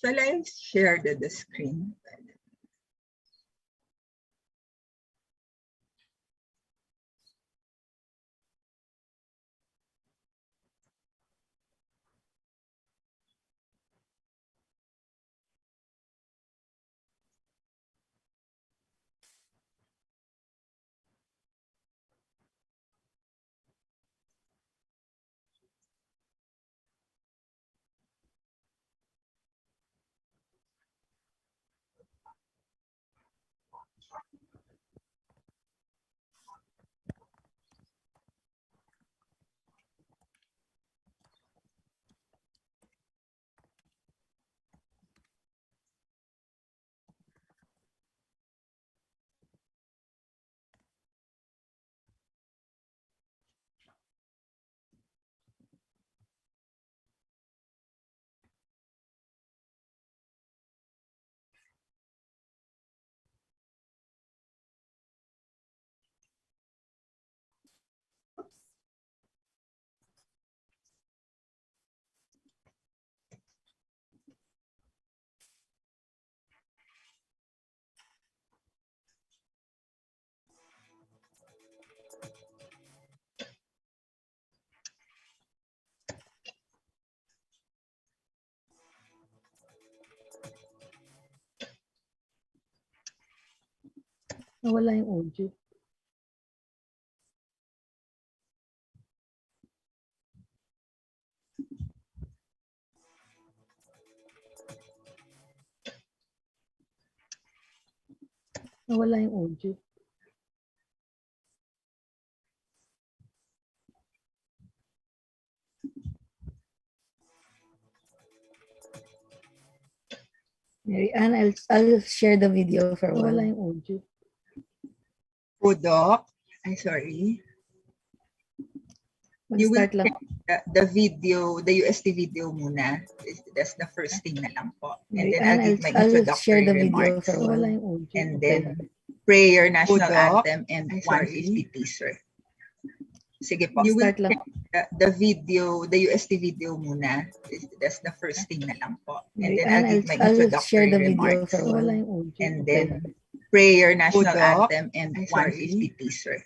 Shall I share the screen? Nawala yung audio. Nawala yung audio. Mary Ann, I'll share the video for a while. Nawala yung audio. Doc, I'm sorry. You will Mag-start lang. the video, the UST video muna. That's the first thing na lang po. And Mary then I'll Ann, give my I'll share introductory the video remarks. for a while. Nawala yung audio. And Okay. then prayer, national Doc, anthem, and I'm sorry. 150 teaser. Sige po. You will start lang. The video, the UST video muna. That's the first thing na lang po. And Mary then I'll Ann, give my I'll share introductory the video remarks. for a while. Nawala yung audio. And Okay. then prayer, national Doc, anthem, and I'm 150 teaser.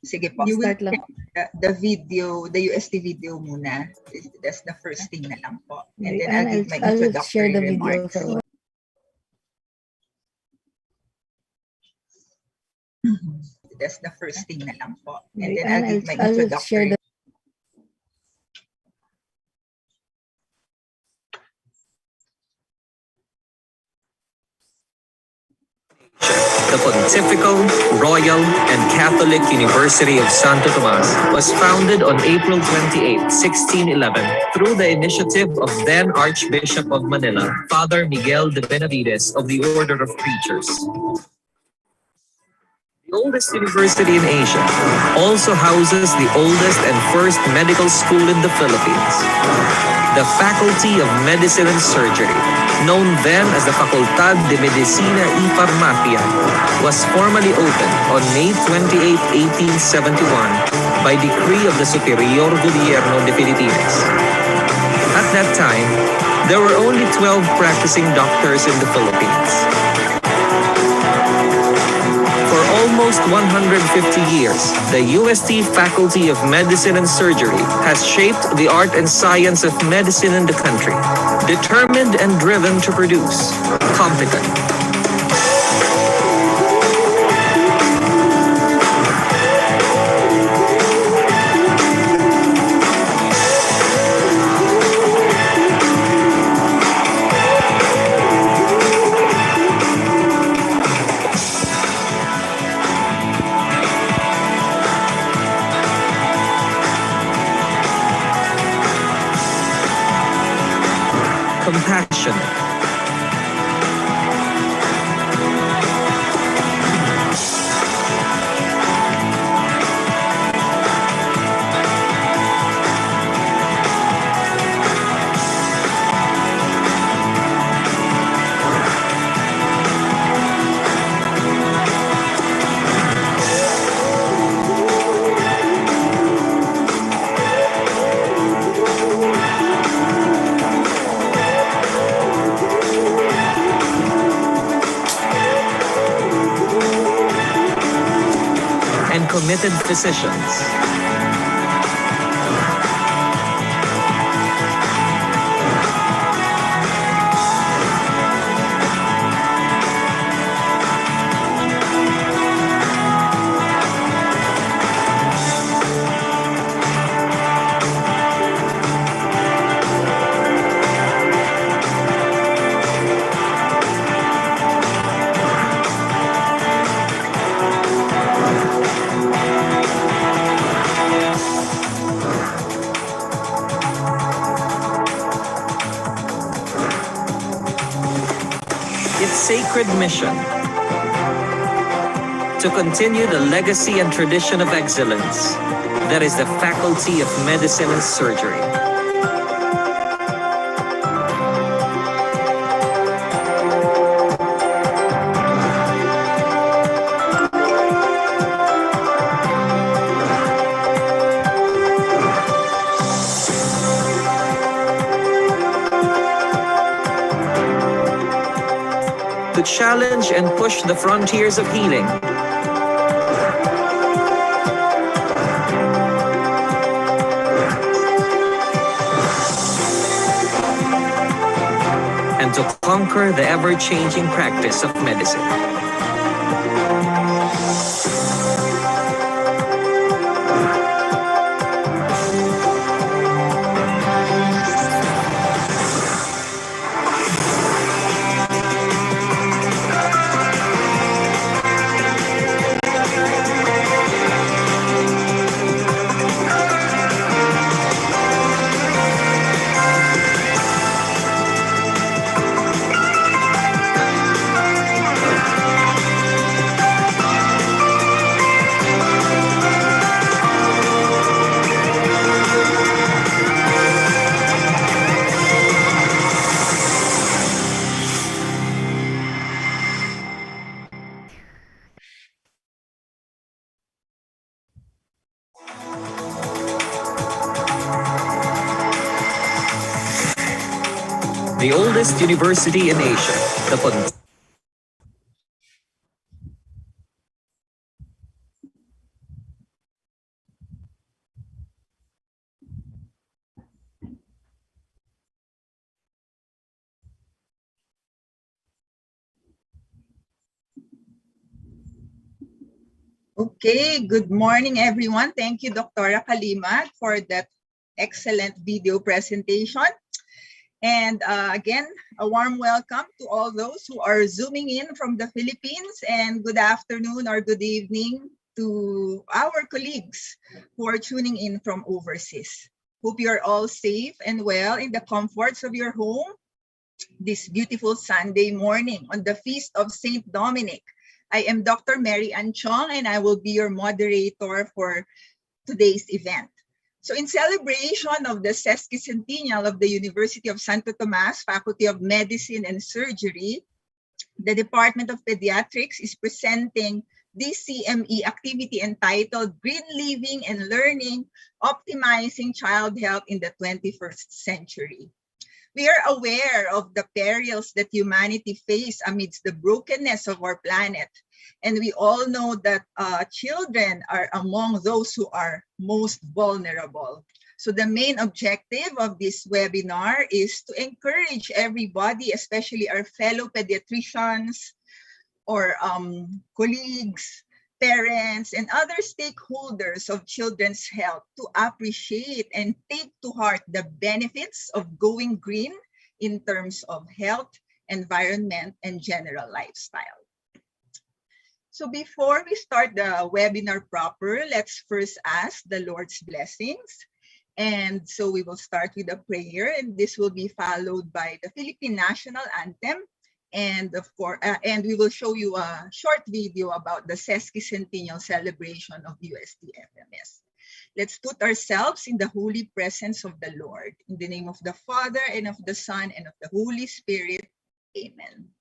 Sige po. You will start lang. The video, the UST video muna. That's the first thing na lang po. And Mary then I'll Ann, give my I'll share introductory the video remarks. for a while. That's the first thing na lang po. And Mary then Ann, I'll give my I'll share introductory. the The Pontifical, Royal, and Catholic University of Santo Tomas was founded on April 28, 1611, through the initiative of then Archbishop of Manila, Father Miguel de Benavides of the Order of Preachers. The oldest university in Asia also houses the oldest and first medical school in the Philippines. The Faculty of Medicine and Surgery, known then as the Facultad de Medicina y Farmacia, was formally opened on May 28, 1871 by decree of the Superior Gobierno de Filipinas. At that time, there were only 12 practicing doctors in the Philippines. For almost 150 years, the UST Faculty of Medicine and Surgery has shaped the art and science of medicine in the country, determined and driven to produce competent, compassionate, committed physicians. Its sacred mission to continue the legacy and tradition of excellence that is the Faculty of Medicine and Surgery. To challenge and push the frontiers of healing, and to conquer the ever-changing practice of medicine. The oldest university in Asia, the Okay, good morning, everyone. Thank you, Dr. Kalimat, for that excellent video presentation. And again, a warm welcome to all those who are zooming in from the Philippines, and good afternoon or good evening to our colleagues who are tuning in from overseas. Hope you're all safe and well in the comforts of your home this beautiful Sunday morning on the Feast of Saint Dominic. I am Dr. Mary Ann Chong, and I will be your moderator for today's event. So in celebration of the sesquicentennial of the University of Santo Tomas Faculty of Medicine and Surgery, the Department of Pediatrics is presenting this CME activity entitled Green Living and Learning, Optimizing Child Health in the 21st Century. We are aware of the perils that humanity face amidst the brokenness of our planet. And we all know that children are among those who are most vulnerable. So the main objective of this webinar is to encourage everybody, especially our fellow pediatricians or colleagues, parents, and other stakeholders of children's health to appreciate and take to heart the benefits of going green in terms of health, environment, and general lifestyle. So before we start the webinar proper, let's first ask the Lord's blessings. And so we will start with a prayer, and this will be followed by the Philippine National Anthem. And of course, and we will show you a short video about the sesquicentennial celebration of UST-FMS. Let's put ourselves in the holy presence of the Lord. In the name of the Father, and of the Son, and of the Holy Spirit. Amen.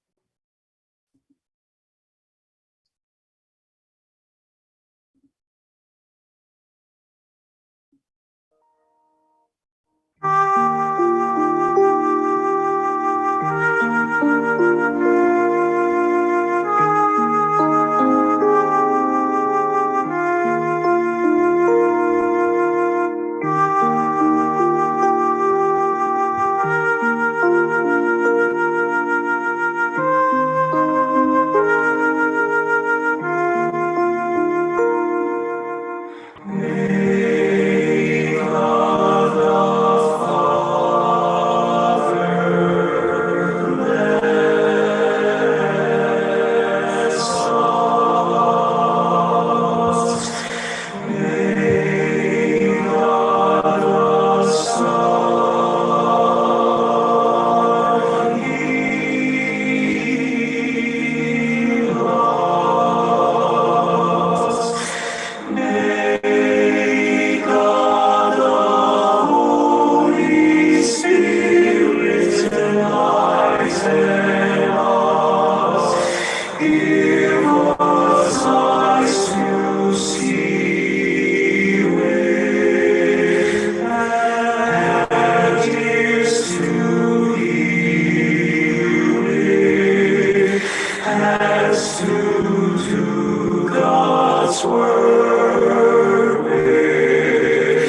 God's word with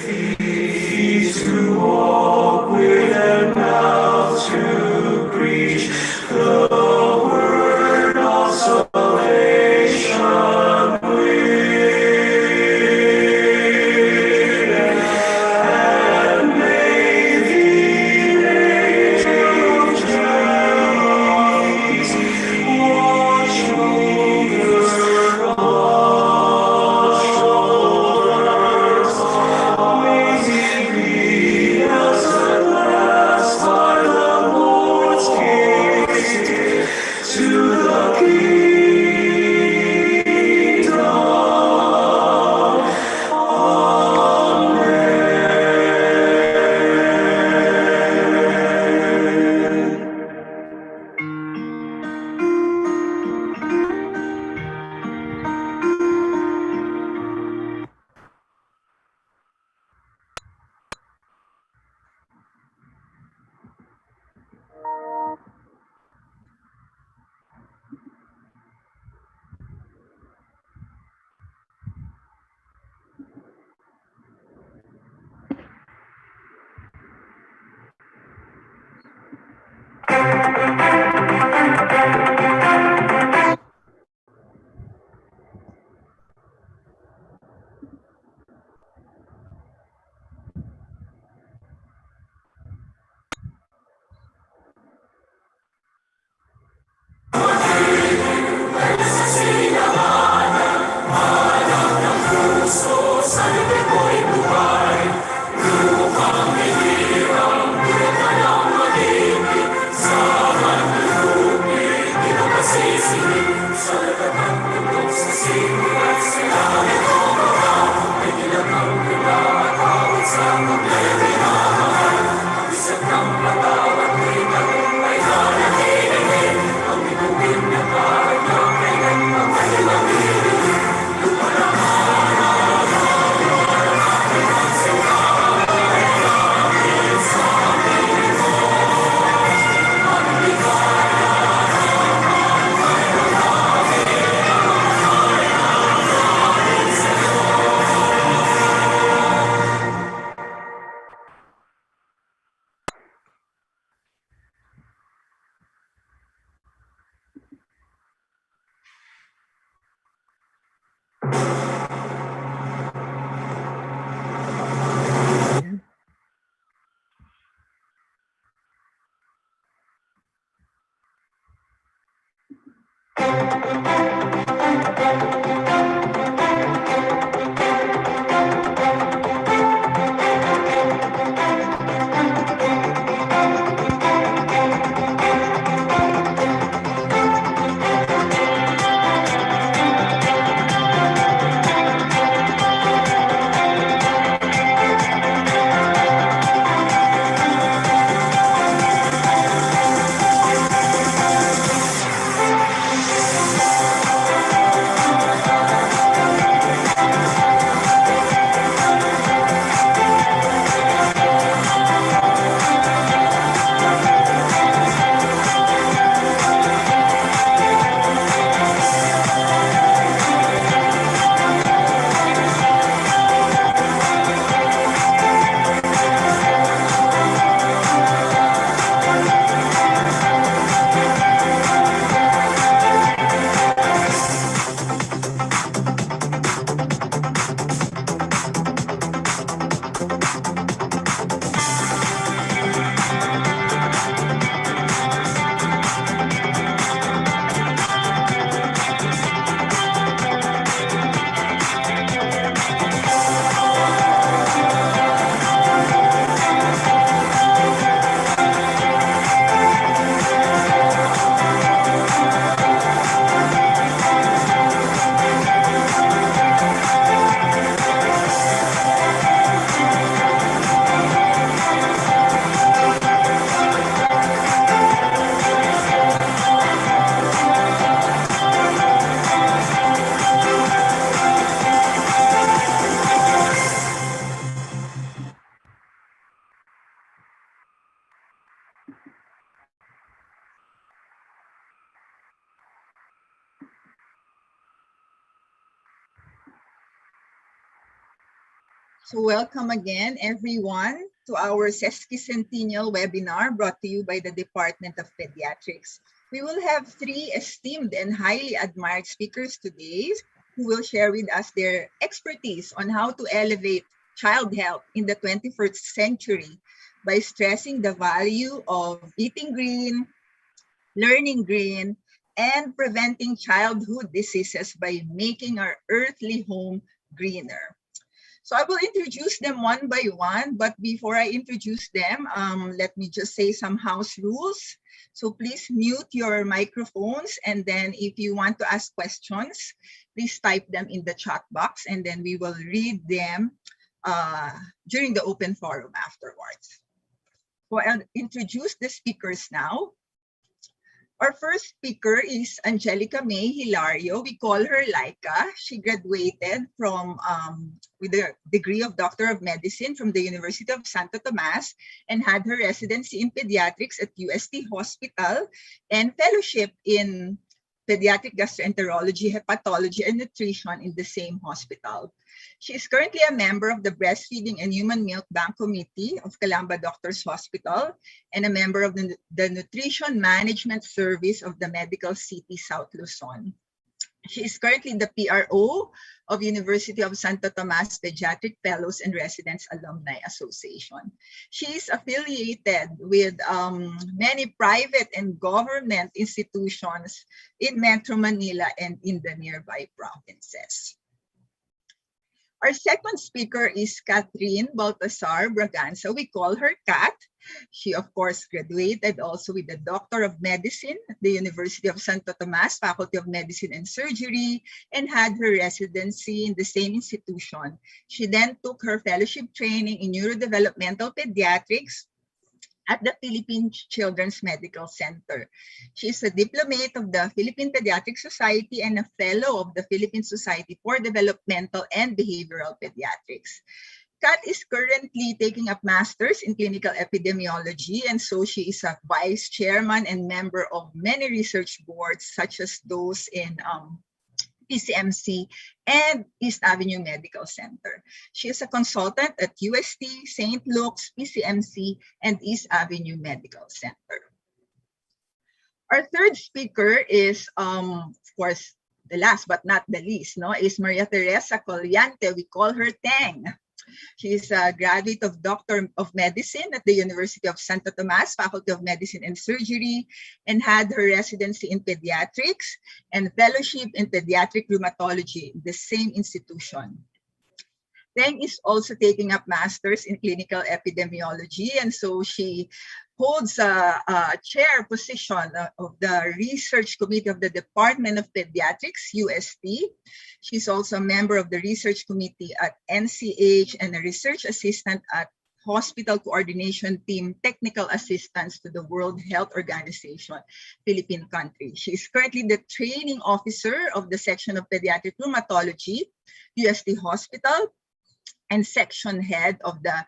feet to walk with and mouth to preach the word of salvation with and may the angels watch over all So welcome again, everyone, to our sesquicentennial webinar brought to you by the Department of Pediatrics. We will have three esteemed and highly admired speakers today who will share with us their expertise on how to elevate child health in the 21st century by stressing the value of eating green, learning green, and preventing childhood diseases by making our earthly home greener. So I will introduce them one by one, but before I introduce them, let me just say some house rules. So please mute your microphones, and then if you want to ask questions, please type them in the chat box, and then we will read them during the open forum afterwards. So I'll introduce the speakers now. Our first speaker is Angelica May Hilario. We call her Laika. She graduated from with a degree of Doctor of Medicine from the University of Santo Tomas and had her residency in pediatrics at UST Hospital and fellowship in pediatric gastroenterology, hepatology, and nutrition in the same hospital. She is currently a member of the Breastfeeding and Human Milk Bank Committee of Calamba Doctors Hospital and a member of the Nutrition Management Service of the Medical City South Luzon. She is currently the PRO of University of Santo Tomas Pediatric Fellows and Residents Alumni Association. She is affiliated with many private and government institutions in Metro Manila and in the nearby provinces. Our second speaker is Catherine Baltasar Braganza. We call her Kat. She, of course, graduated also with the Doctor of Medicine at the University of Santo Tomas, Faculty of Medicine and Surgery, and had her residency in the same institution. She then took her fellowship training in neurodevelopmental pediatrics at the Philippine Children's Medical Center. She is a diplomate of the Philippine Pediatric Society and a fellow of the Philippine Society for Developmental and Behavioral Pediatrics. Kat is currently taking up masters in clinical epidemiology, and so she is a vice chairman and member of many research boards, such as those in PCMC and East Avenue Medical Center. She is a consultant at UST, St. Luke's, PCMC, and East Avenue Medical Center. Our third speaker is, of course, the last but not the least, is Maria Teresa Collante. We call her Teng. She is a graduate of Doctor of Medicine at the University of Santo Tomas, Faculty of Medicine and Surgery, and had her residency in pediatrics and fellowship in pediatric rheumatology in the same institution. Teng is also taking up masters in clinical epidemiology, and so she holds a chair position of the Research Committee of the Department of Pediatrics, UST. She's also a member of the Research Committee at NCH and a research assistant at Hospital Coordination Team, Technical Assistance to the World Health Organization, Philippine country. She is currently the training officer of the section of pediatric rheumatology, UST Hospital, and section head of the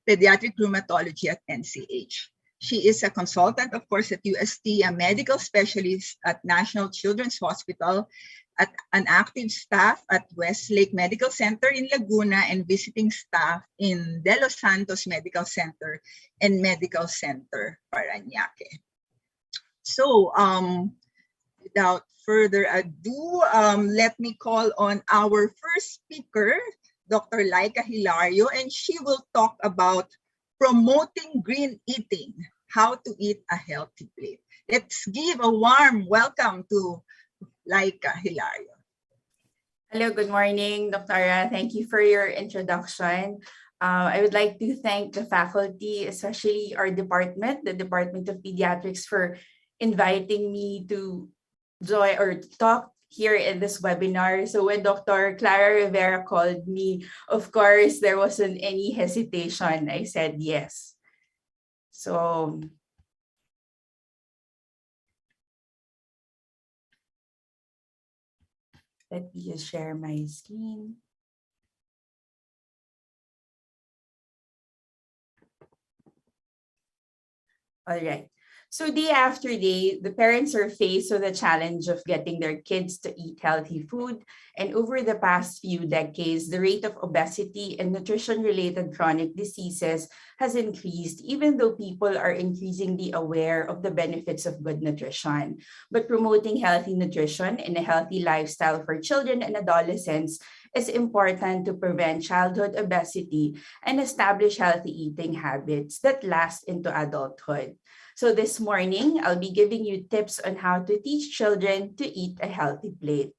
pediatric rheumatology at NCH. She is a consultant, of course, at UST, a medical specialist at National Children's Hospital, at an active staff at Westlake Medical Center in Laguna, and visiting staff in De Los Santos Medical Center and Medical Center Parañaque. So without further ado, let me call on our first speaker, Dr. Laika Hilario, and she will talk about promoting green eating, how to eat a healthy plate. Let's give a warm welcome to Laika Hilario. Hello, good morning, Dr. Thank you for your introduction. I would like to thank the faculty, especially our department, the Department of Pediatrics, for inviting me to join or talk here in this webinar. So when Dr. Clara Rivera called me, of course, there wasn't any hesitation. I said yes. So let me just share my screen. All right. So day after day, the parents are faced with the challenge of getting their kids to eat healthy food. And over the past few decades, the rate of obesity and nutrition-related chronic diseases has increased, even though people are increasingly aware of the benefits of good nutrition. But promoting healthy nutrition and a healthy lifestyle for children and adolescents is important to prevent childhood obesity and establish healthy eating habits that last into adulthood. So this morning, I'll be giving you tips on how to teach children to eat a healthy plate.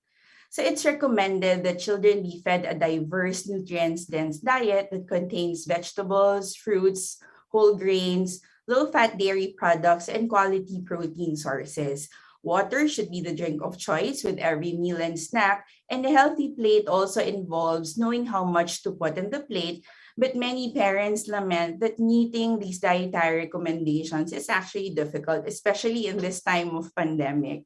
So it's recommended that children be fed a diverse, nutrients-dense diet that contains vegetables, fruits, whole grains, low-fat dairy products, and quality protein sources. Water should be the drink of choice with every meal and snack, and a healthy plate also involves knowing how much to put in the plate, but many parents lament that meeting these dietary recommendations is actually difficult, especially in this time of pandemic.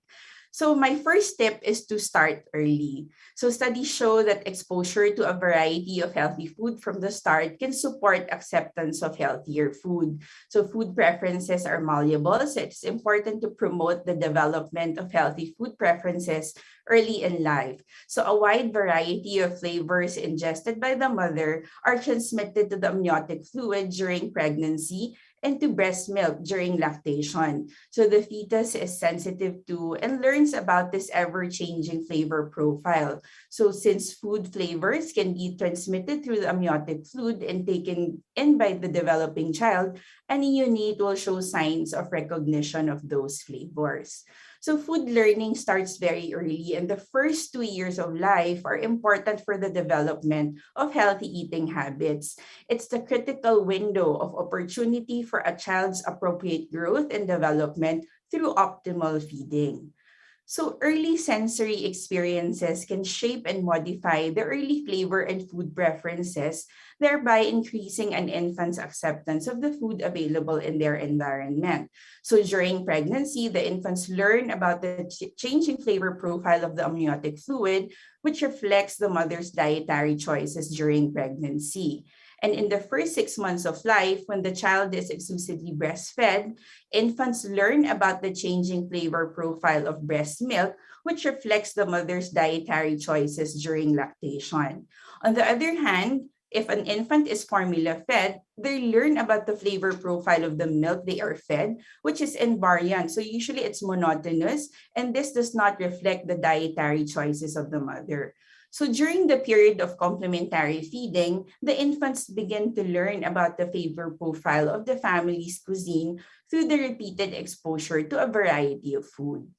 So my first tip is to start early. So studies show that exposure to a variety of healthy food from the start can support acceptance of healthier food. So food preferences are malleable, so it's important to promote the development of healthy food preferences early in life. So a wide variety of flavors ingested by the mother are transmitted to the amniotic fluid during pregnancy and to breast milk during lactation. So the fetus is sensitive to and learns about this ever-changing flavor profile. So since food flavors can be transmitted through the amniotic fluid and taken in by the developing child, any neonate will show signs of recognition of those flavors. So food learning starts very early, and the first 2 years of life are important for the development of healthy eating habits. It's the critical window of opportunity for a child's appropriate growth and development through optimal feeding. So early sensory experiences can shape and modify the early flavor and food preferences, thereby increasing an infant's acceptance of the food available in their environment. So during pregnancy, the infants learn about the changing flavor profile of the amniotic fluid, which reflects the mother's dietary choices during pregnancy. And in the first 6 months of life, when the child is exclusively breastfed, infants learn about the changing flavor profile of breast milk, which reflects the mother's dietary choices during lactation. On the other hand, if an infant is formula fed, they learn about the flavor profile of the milk they are fed, which is invariant. So usually it's monotonous, and this does not reflect the dietary choices of the mother. So during the period of complementary feeding, the infants begin to learn about the flavor profile of the family's cuisine through the repeated exposure to a variety of food.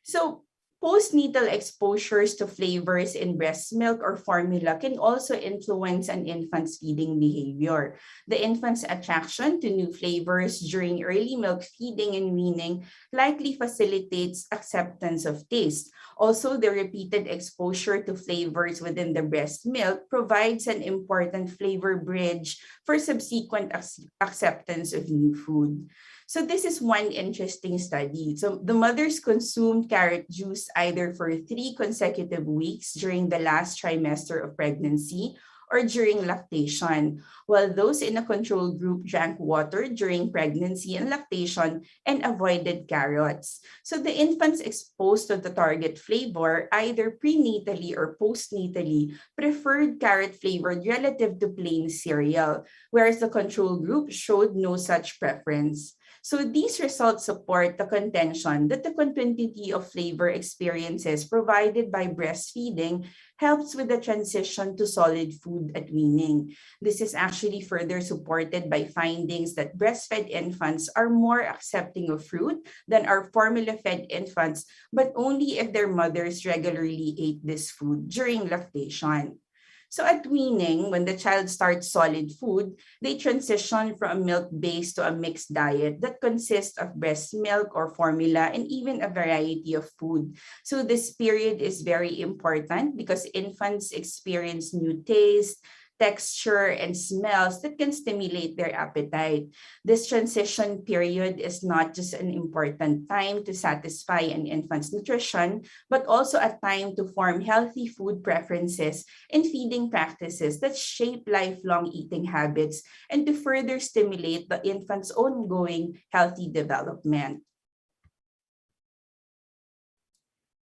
So postnatal exposures to flavors in breast milk or formula can also influence an infant's feeding behavior. The infant's attraction to new flavors during early milk feeding and weaning likely facilitates acceptance of taste. Also, the repeated exposure to flavors within the breast milk provides an important flavor bridge for subsequent acceptance of new food. So this is one interesting study. So the mothers consumed carrot juice either for 3 consecutive weeks during the last trimester of pregnancy or during lactation, while those in a control group drank water during pregnancy and lactation and avoided carrots. So the infants exposed to the target flavor, either prenatally or postnatally, preferred carrot flavored relative to plain cereal, whereas the control group showed no such preference. So these results support the contention that the continuity of flavor experiences provided by breastfeeding helps with the transition to solid food at weaning. This is actually further supported by findings that breastfed infants are more accepting of fruit than our formula-fed infants, but only if their mothers regularly ate this food during lactation. So at weaning, when the child starts solid food, they transition from a milk-based to a mixed diet that consists of breast milk or formula and even a variety of food. So this period is very important because infants experience new taste, texture, and smells that can stimulate their appetite. This transition period is not just an important time to satisfy an infant's nutrition, but also a time to form healthy food preferences and feeding practices that shape lifelong eating habits and to further stimulate the infant's ongoing healthy development.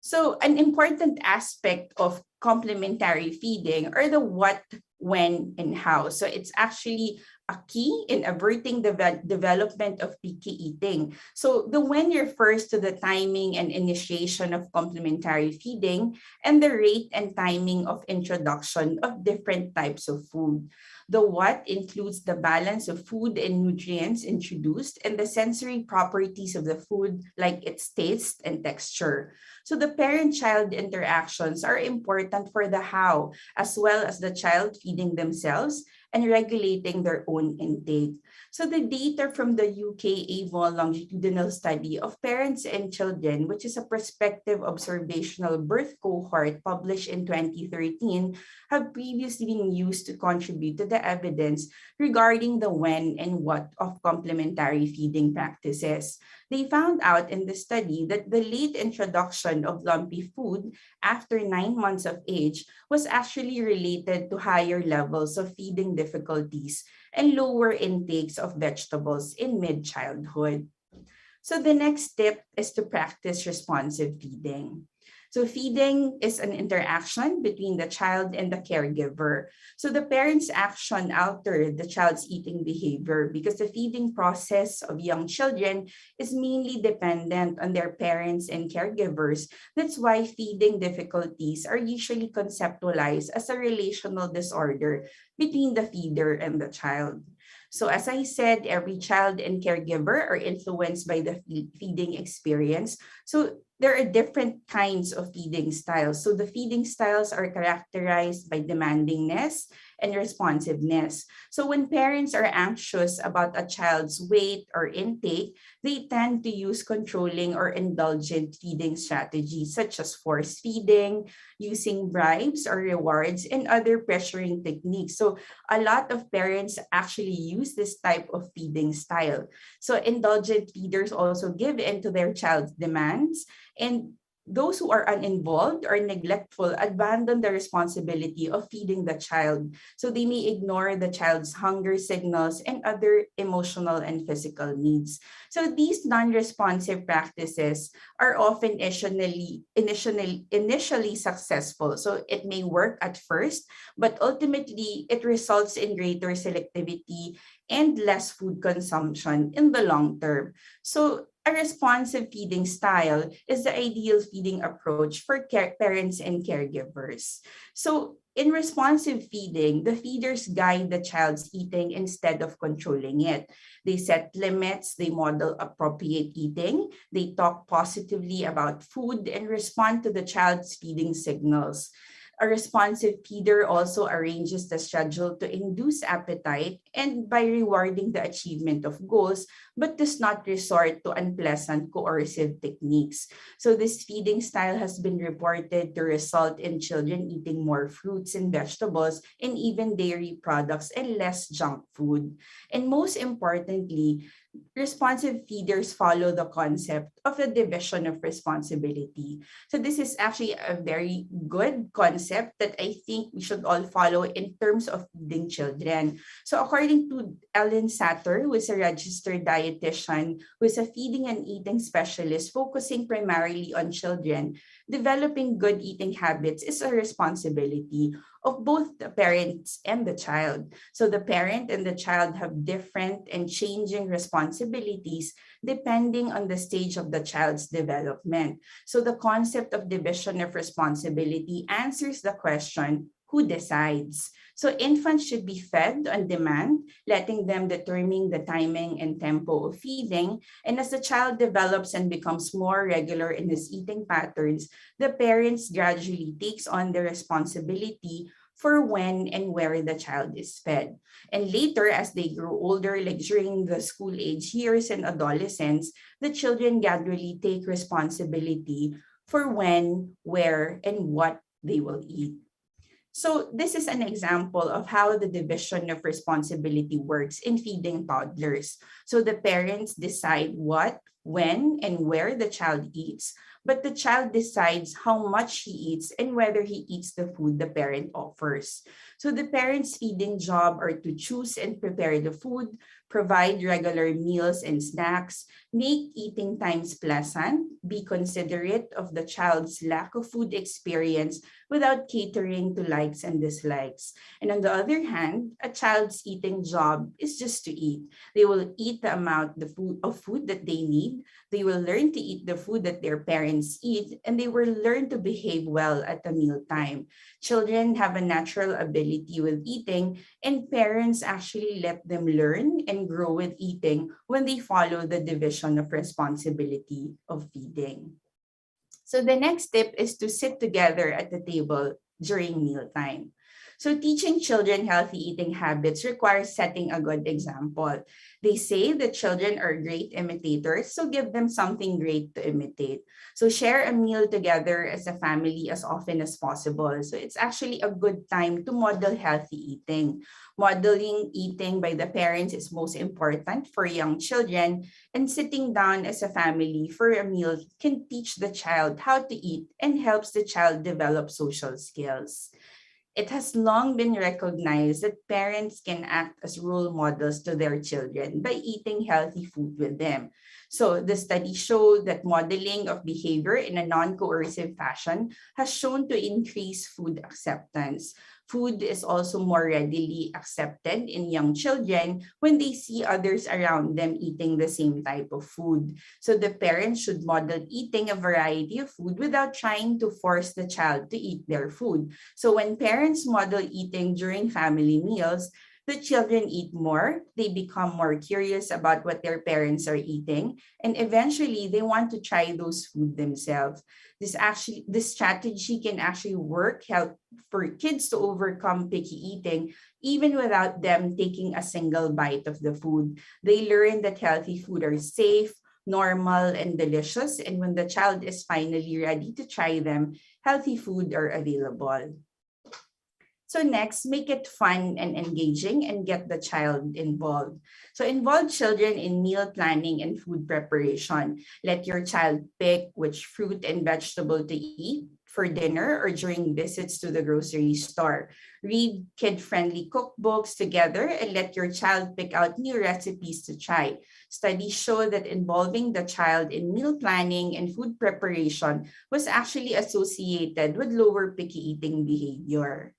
So an important aspect of complementary feeding are the what, when, and how. So it's actually a key in averting the development of picky eating. So the when refers to the timing and initiation of complementary feeding and the rate and timing of introduction of different types of food. The what includes the balance of food and nutrients introduced and the sensory properties of the food like its taste and texture. So the parent-child interactions are important for the how, as well as the child feeding themselves and regulating their own intake. So the data from the UK AVOL longitudinal study of parents and children, which is a prospective observational birth cohort published in 2013, have previously been used to contribute to the evidence regarding the when and what of complementary feeding practices. They found out in the study that the late introduction of lumpy food after 9 months of age was actually related to higher levels of feeding difficulties and lower intakes of vegetables in mid-childhood. So the next step is to practice responsive feeding. So feeding is an interaction between the child and the caregiver. So the parent's action alters the child's eating behavior because the feeding process of young children is mainly dependent on their parents and caregivers. That's why feeding difficulties are usually conceptualized as a relational disorder between the feeder and the child. So as I said, every child and caregiver are influenced by the feeding experience. So there are different kinds of feeding styles. So the feeding styles are characterized by demandingness and responsiveness. So when parents are anxious about a child's weight or intake, they tend to use controlling or indulgent feeding strategies such as force feeding, using bribes or rewards, and other pressuring techniques. So a lot of parents actually use this type of feeding style. So indulgent feeders also give in to their child's demands, and those who are uninvolved or neglectful abandon the responsibility of feeding the child. So they may ignore the child's hunger signals and other emotional and physical needs. So these non-responsive practices are often initially successful. So it may work at first, but ultimately it results in greater selectivity and less food consumption in the long term. So a responsive feeding style is the ideal feeding approach for parents and caregivers. So in responsive feeding, the feeders guide the child's eating instead of controlling it. They set limits, they model appropriate eating, they talk positively about food and respond to the child's feeding signals. A responsive feeder also arranges the schedule to induce appetite and by rewarding the achievement of goals, but does not resort to unpleasant coercive techniques. So this feeding style has been reported to result in children eating more fruits and vegetables and even dairy products and less junk food. And most importantly, responsive feeders follow the concept of a division of responsibility. So this is actually a very good concept that I think we should all follow in terms of feeding children. So according to Ellen Satter, who is a registered dietitian, who is a feeding and eating specialist focusing primarily on children, developing good eating habits is a responsibility of both the parents and the child. So the parent and the child have different and changing responsibilities depending on the stage of the child's development. So the concept of division of responsibility answers the question, who decides? So infants should be fed on demand, letting them determine the timing and tempo of feeding. And as the child develops and becomes more regular in his eating patterns, the parents gradually takes on the responsibility for when and where the child is fed. And later, as they grow older, like during the school age years and adolescence, the children gradually take responsibility for when, where, and what they will eat. So this is an example of how the division of responsibility works in feeding toddlers. So the parents decide what, when, and where the child eats, but the child decides how much he eats and whether he eats the food the parent offers. So the parents' feeding job are to choose and prepare the food, provide regular meals and snacks, make eating times pleasant, be considerate of the child's lack of food experience without catering to likes and dislikes. And on the other hand, a child's eating job is just to eat. They will eat the amount of food that they need. They will learn to eat the food that their parents eat, and they will learn to behave well at the meal time. Children have a natural ability with eating, and parents actually let them learn and grow with eating when they follow the division of responsibility of feeding. So the next tip is to sit together at the table during mealtime. So teaching children healthy eating habits requires setting a good example. They say that children are great imitators, so give them something great to imitate. So share a meal together as a family as often as possible. So it's actually a good time to model healthy eating. Modeling eating by the parents is most important for young children, and sitting down as a family for a meal can teach the child how to eat and helps the child develop social skills. It has long been recognized that parents can act as role models to their children by eating healthy food with them. So the studies show that modeling of behavior in a non-coercive fashion has shown to increase food acceptance. Food is also more readily accepted in young children when they see others around them eating the same type of food. So the parents should model eating a variety of food without trying to force the child to eat their food. So when parents model eating during family meals, the children eat more, they become more curious about what their parents are eating, and eventually they want to try those food themselves. This strategy can actually help for kids to overcome picky eating even without them taking a single bite of the food. They learn that healthy food are safe, normal, and delicious, and when the child is finally ready to try them, healthy food are available. So next, make it fun and engaging and get the child involved. So involve children in meal planning and food preparation. Let your child pick which fruit and vegetable to eat for dinner or during visits to the grocery store. Read kid-friendly cookbooks together and let your child pick out new recipes to try. Studies show that involving the child in meal planning and food preparation was actually associated with lower picky eating behavior.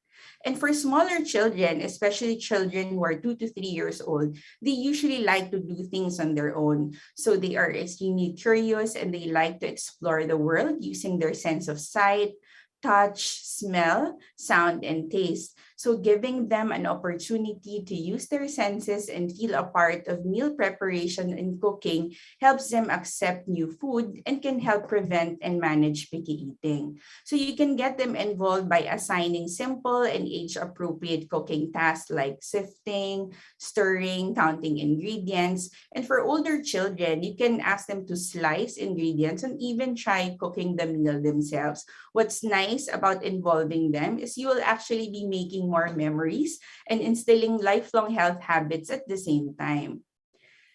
And for smaller children, especially children who are 2 to 3 years old, they usually like to do things on their own. So they are extremely curious and they like to explore the world using their sense of sight, touch, smell, sound, and taste. So giving them an opportunity to use their senses and feel a part of meal preparation and cooking helps them accept new food and can help prevent and manage picky eating. So you can get them involved by assigning simple and age-appropriate cooking tasks like sifting, stirring, counting ingredients. And for older children, you can ask them to slice ingredients and even try cooking the meal themselves. What's nice about involving them is you will actually be making more memories and instilling lifelong health habits at the same time.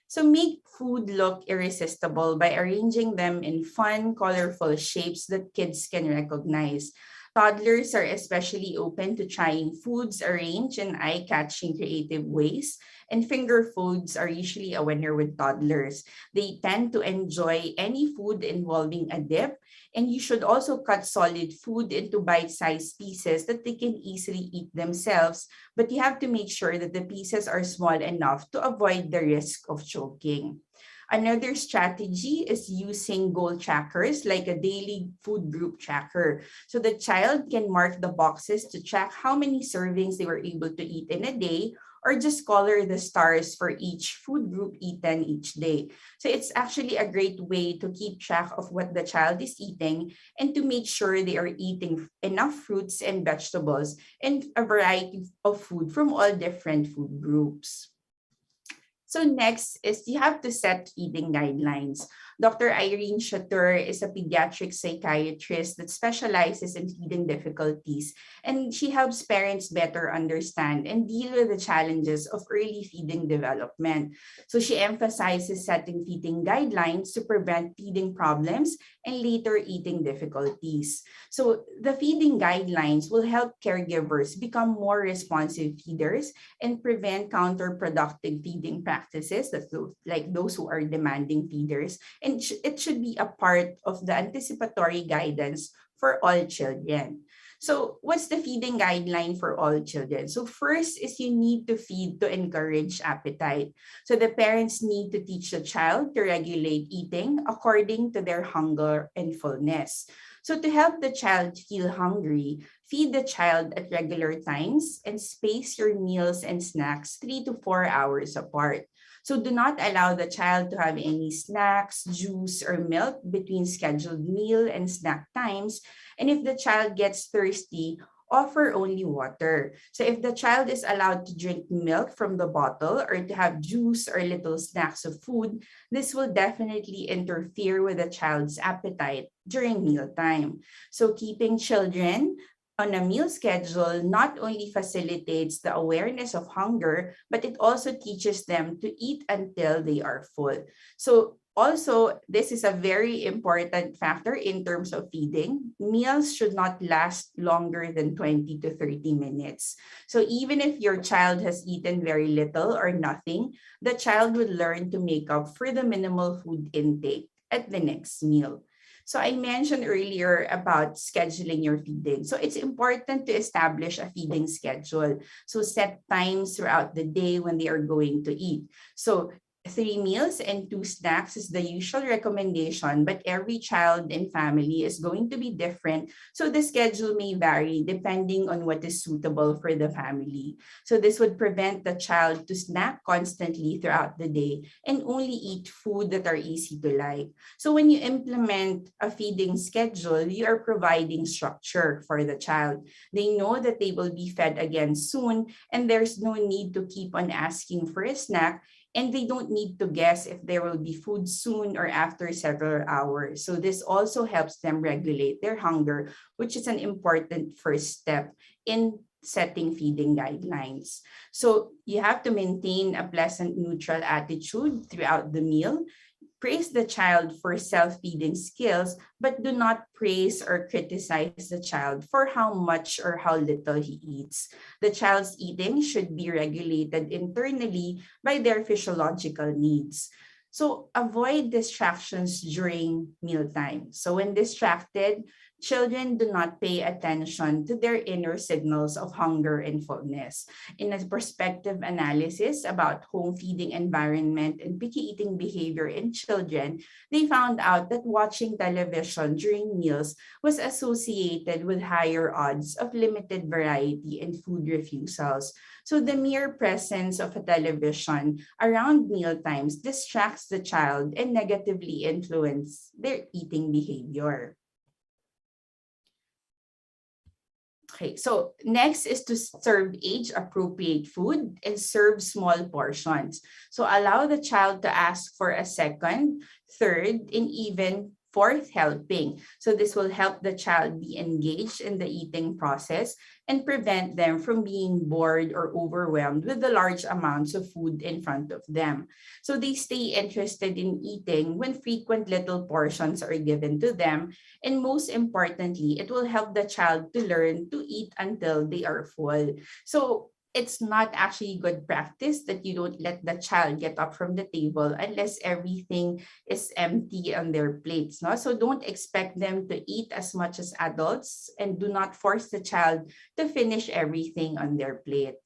So make food look irresistible by arranging them in fun, colorful shapes that kids can recognize. Toddlers are especially open to trying foods arranged in eye-catching creative ways, and finger foods are usually a winner with toddlers. They tend to enjoy any food involving a dip, and you should also cut solid food into bite-sized pieces that they can easily eat themselves, but you have to make sure that the pieces are small enough to avoid the risk of choking. Another strategy is using goal trackers like a daily food group tracker. So the child can mark the boxes to track how many servings they were able to eat in a day, or just color the stars for each food group eaten each day. So it's actually a great way to keep track of what the child is eating and to make sure they are eating enough fruits and vegetables and a variety of food from all different food groups. So next is you have to set feeding guidelines. Dr. Irene Chatur is a pediatric psychiatrist that specializes in feeding difficulties, and she helps parents better understand and deal with the challenges of early feeding development. So she emphasizes setting feeding guidelines to prevent feeding problems and later eating difficulties. So the feeding guidelines will help caregivers become more responsive feeders and prevent counterproductive feeding practices like those who are demanding feeders. And it should be a part of the anticipatory guidance for all children. So what's the feeding guideline for all children? So first is you need to feed to encourage appetite. So the parents need to teach the child to regulate eating according to their hunger and fullness. So to help the child feel hungry, feed the child at regular times and space your meals and snacks 3 to 4 hours apart. So do not allow the child to have any snacks, juice, or milk between scheduled meal and snack times. And if the child gets thirsty, offer only water. So if the child is allowed to drink milk from the bottle or to have juice or little snacks of food, this will definitely interfere with the child's appetite during mealtime. So keeping children on a meal schedule not only facilitates the awareness of hunger, but it also teaches them to eat until they are full. So also, this is a very important factor in terms of feeding. Meals should not last longer than 20 to 30 minutes. So even if your child has eaten very little or nothing, the child would learn to make up for the minimal food intake at the next meal. So I mentioned earlier about scheduling your feeding. So it's important to establish a feeding schedule. So set times throughout the day when they are going to eat. So 3 meals and 2 snacks is the usual recommendation, but every child and family is going to be different. So the schedule may vary depending on what is suitable for the family. So this would prevent the child to snack constantly throughout the day and only eat food that are easy to like. So when you implement a feeding schedule, you are providing structure for the child. They know that they will be fed again soon, and there's no need to keep on asking for a snack, and they don't need to guess if there will be food soon or after several hours. So this also helps them regulate their hunger, which is an important first step in setting feeding guidelines. So you have to maintain a pleasant, neutral attitude throughout the meal. Praise the child for self-feeding skills, but do not praise or criticize the child for how much or how little he eats. The child's eating should be regulated internally by their physiological needs. So avoid distractions during mealtime. So when distracted, children do not pay attention to their inner signals of hunger and fullness. In a prospective analysis about home feeding environment and picky eating behavior in children, they found out that watching television during meals was associated with higher odds of limited variety and food refusals. So the mere presence of a television around mealtimes distracts the child and negatively influences their eating behavior. Okay, so next is to serve age-appropriate food and serve small portions. So allow the child to ask for a second, third, and even fourth helping. So this will help the child be engaged in the eating process and prevent them from being bored or overwhelmed with the large amounts of food in front of them. So they stay interested in eating when frequent little portions are given to them. And most importantly, it will help the child to learn to eat until they are full. So it's not actually good practice that you don't let the child get up from the table unless everything is empty on their plates. No? So don't expect them to eat as much as adults, and do not force the child to finish everything on their plate.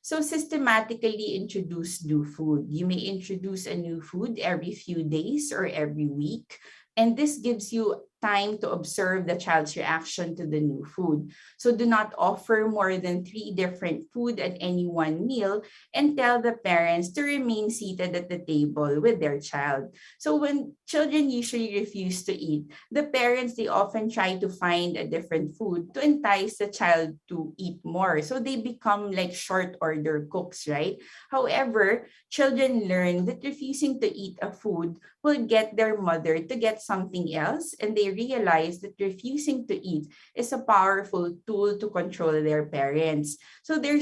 So systematically introduce new food. You may introduce a new food every few days or every week. And this gives you time to observe the child's reaction to the new food. So do not offer more than 3 different food at any one meal, and tell the parents to remain seated at the table with their child. So when children usually refuse to eat, the parents, they often try to find a different food to entice the child to eat more. So they become like short order cooks, right? However, children learn that refusing to eat a food will get their mother to get something else, and they realize that refusing to eat is a powerful tool to control their parents. So there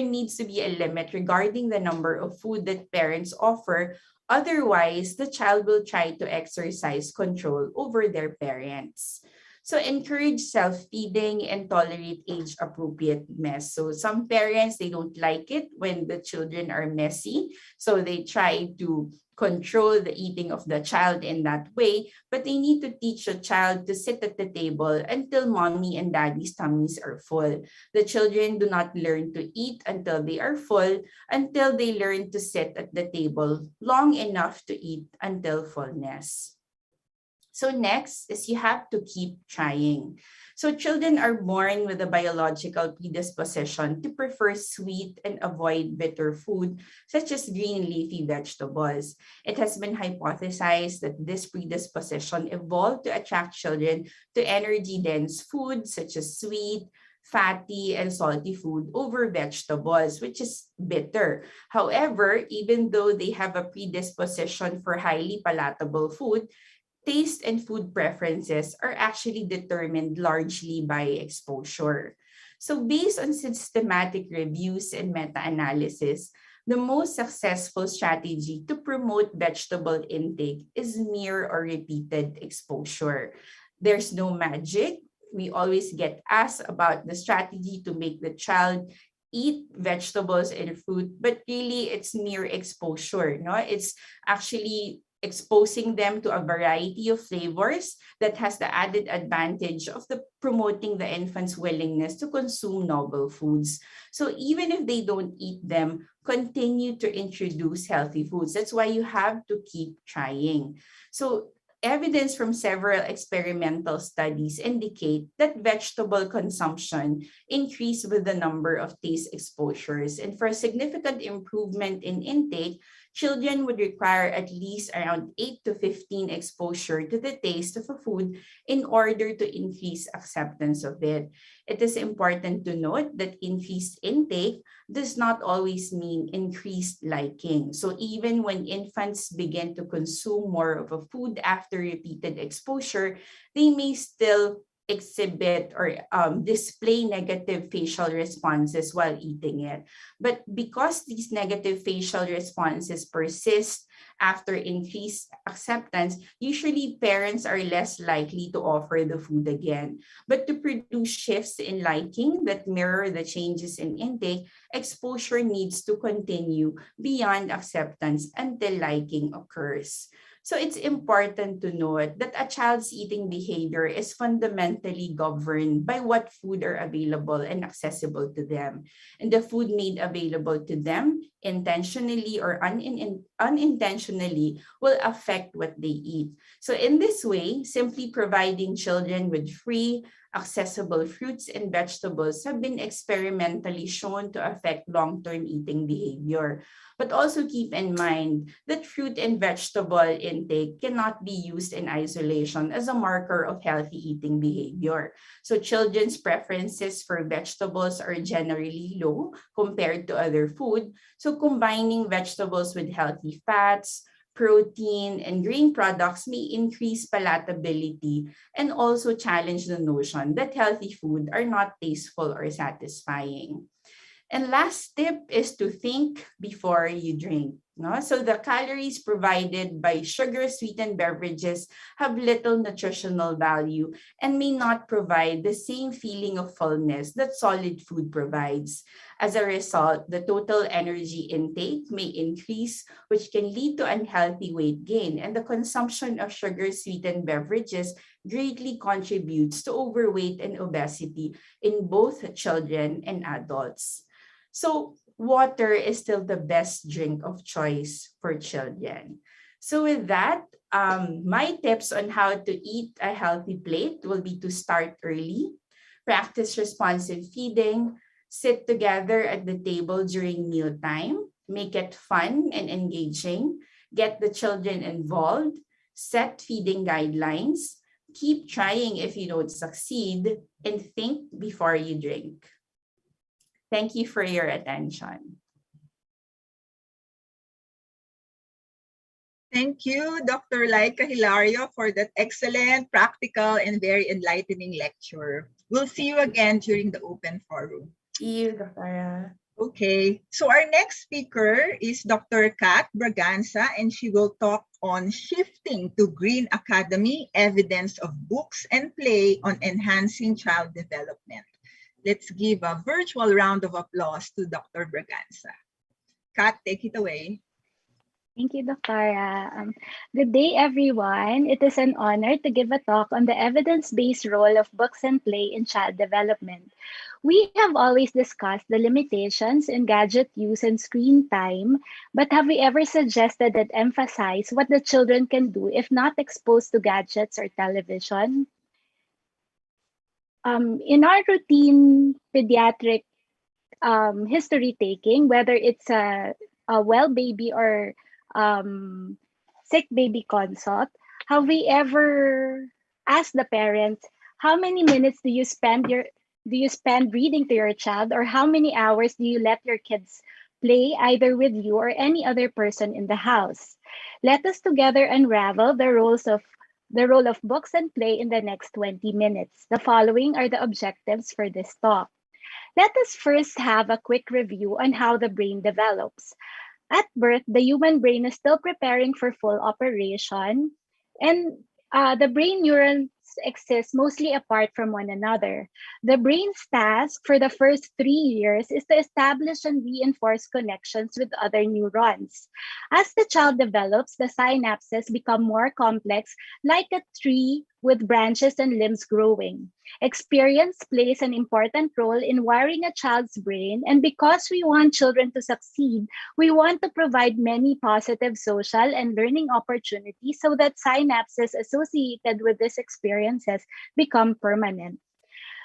needs to be a limit regarding the number of food that parents offer. Otherwise, the child will try to exercise control over their parents. So encourage self-feeding and tolerate age-appropriate mess. So some parents, they don't like it when the children are messy. So they try to control the eating of the child in that way, but they need to teach the child to sit at the table until mommy and daddy's tummies are full. The children do not learn to eat until they are full, until they learn to sit at the table long enough to eat until fullness. So next is you have to keep trying. So children are born with a biological predisposition to prefer sweet and avoid bitter food, such as green leafy vegetables. It has been hypothesized that this predisposition evolved to attract children to energy-dense food, such as sweet, fatty, and salty food over vegetables, which is bitter. However, even though they have a predisposition for highly palatable food, taste and food preferences are actually determined largely by exposure. So based on systematic reviews and meta-analysis, the most successful strategy to promote vegetable intake is mere or repeated exposure. There's no magic. We always get asked about the strategy to make the child eat vegetables and fruit, but really it's mere exposure. No, it's actually exposing them to a variety of flavors that has the added advantage of promoting the infant's willingness to consume novel foods. So even if they don't eat them, continue to introduce healthy foods. That's why you have to keep trying. So evidence from several experimental studies indicate that vegetable consumption increased with the number of taste exposures. And for a significant improvement in intake, children would require at least around 8 to 15 exposure to the taste of a food in order to increase acceptance of it. It is important to note that increased intake does not always mean increased liking. So even when infants begin to consume more of a food after repeated exposure, they may still exhibit or display negative facial responses while eating it. But because these negative facial responses persist after increased acceptance, usually parents are less likely to offer the food again. But to produce shifts in liking that mirror the changes in intake, exposure needs to continue beyond acceptance until liking occurs. So it's important to note that a child's eating behavior is fundamentally governed by what food are available and accessible to them. And the food made available to them, intentionally or unintentionally, will affect what they eat. So in this way, simply providing children with free, accessible fruits and vegetables have been experimentally shown to affect long-term eating behavior. But also keep in mind that fruit and vegetable intake cannot be used in isolation as a marker of healthy eating behavior. So children's preferences for vegetables are generally low compared to other food. So combining vegetables with healthy fats, protein, and grain products may increase palatability and also challenge the notion that healthy food are not tasteful or satisfying. And last tip is to think before you drink. No? So the calories provided by sugar-sweetened beverages have little nutritional value and may not provide the same feeling of fullness that solid food provides. As a result, the total energy intake may increase, which can lead to unhealthy weight gain, and the consumption of sugar-sweetened beverages greatly contributes to overweight and obesity in both children and adults. So water is still the best drink of choice for children. So with that, My tips on how to eat a healthy plate will be to start early, practice responsive feeding, sit together at the table during mealtime, make it fun and engaging, get the children involved, set feeding guidelines, keep trying if you don't succeed, and think before you drink. Thank you for your attention. Thank you, Dr. Laika Hilario, for that excellent, practical, and very enlightening lecture. We'll see you again during the open forum. See you, Dr. Okay, so our next speaker is Dr. Kat Braganza, and she will talk on shifting to Green Academy, evidence of books and play on enhancing child development. Let's give a virtual round of applause to Dr. Braganza. Kat, take it away. Thank you, Dr. Good day, everyone. It is an honor to give a talk on the evidence-based role of books and play in child development. We have always discussed the limitations in gadget use and screen time, but have we ever suggested and emphasized what the children can do if not exposed to gadgets or television? In our routine pediatric history taking, whether it's a well baby or sick baby consult, have we ever asked the parents how many minutes do you spend reading to your child, or how many hours do you let your kids play either with you or any other person in the house? Let us together unravel the role of books and play in the next 20 minutes. The following are the objectives for this talk. Let us first have a quick review on how the brain develops. At birth, the human brain is still preparing for full operation, and the brain neurons exist mostly apart from one another. The brain's task for the first 3 years is to establish and reinforce connections with other neurons. As the child develops, the synapses become more complex, like a tree with branches and limbs growing. Experience plays an important role in wiring a child's brain, and because we want children to succeed, we want to provide many positive social and learning opportunities so that synapses associated with these experiences become permanent.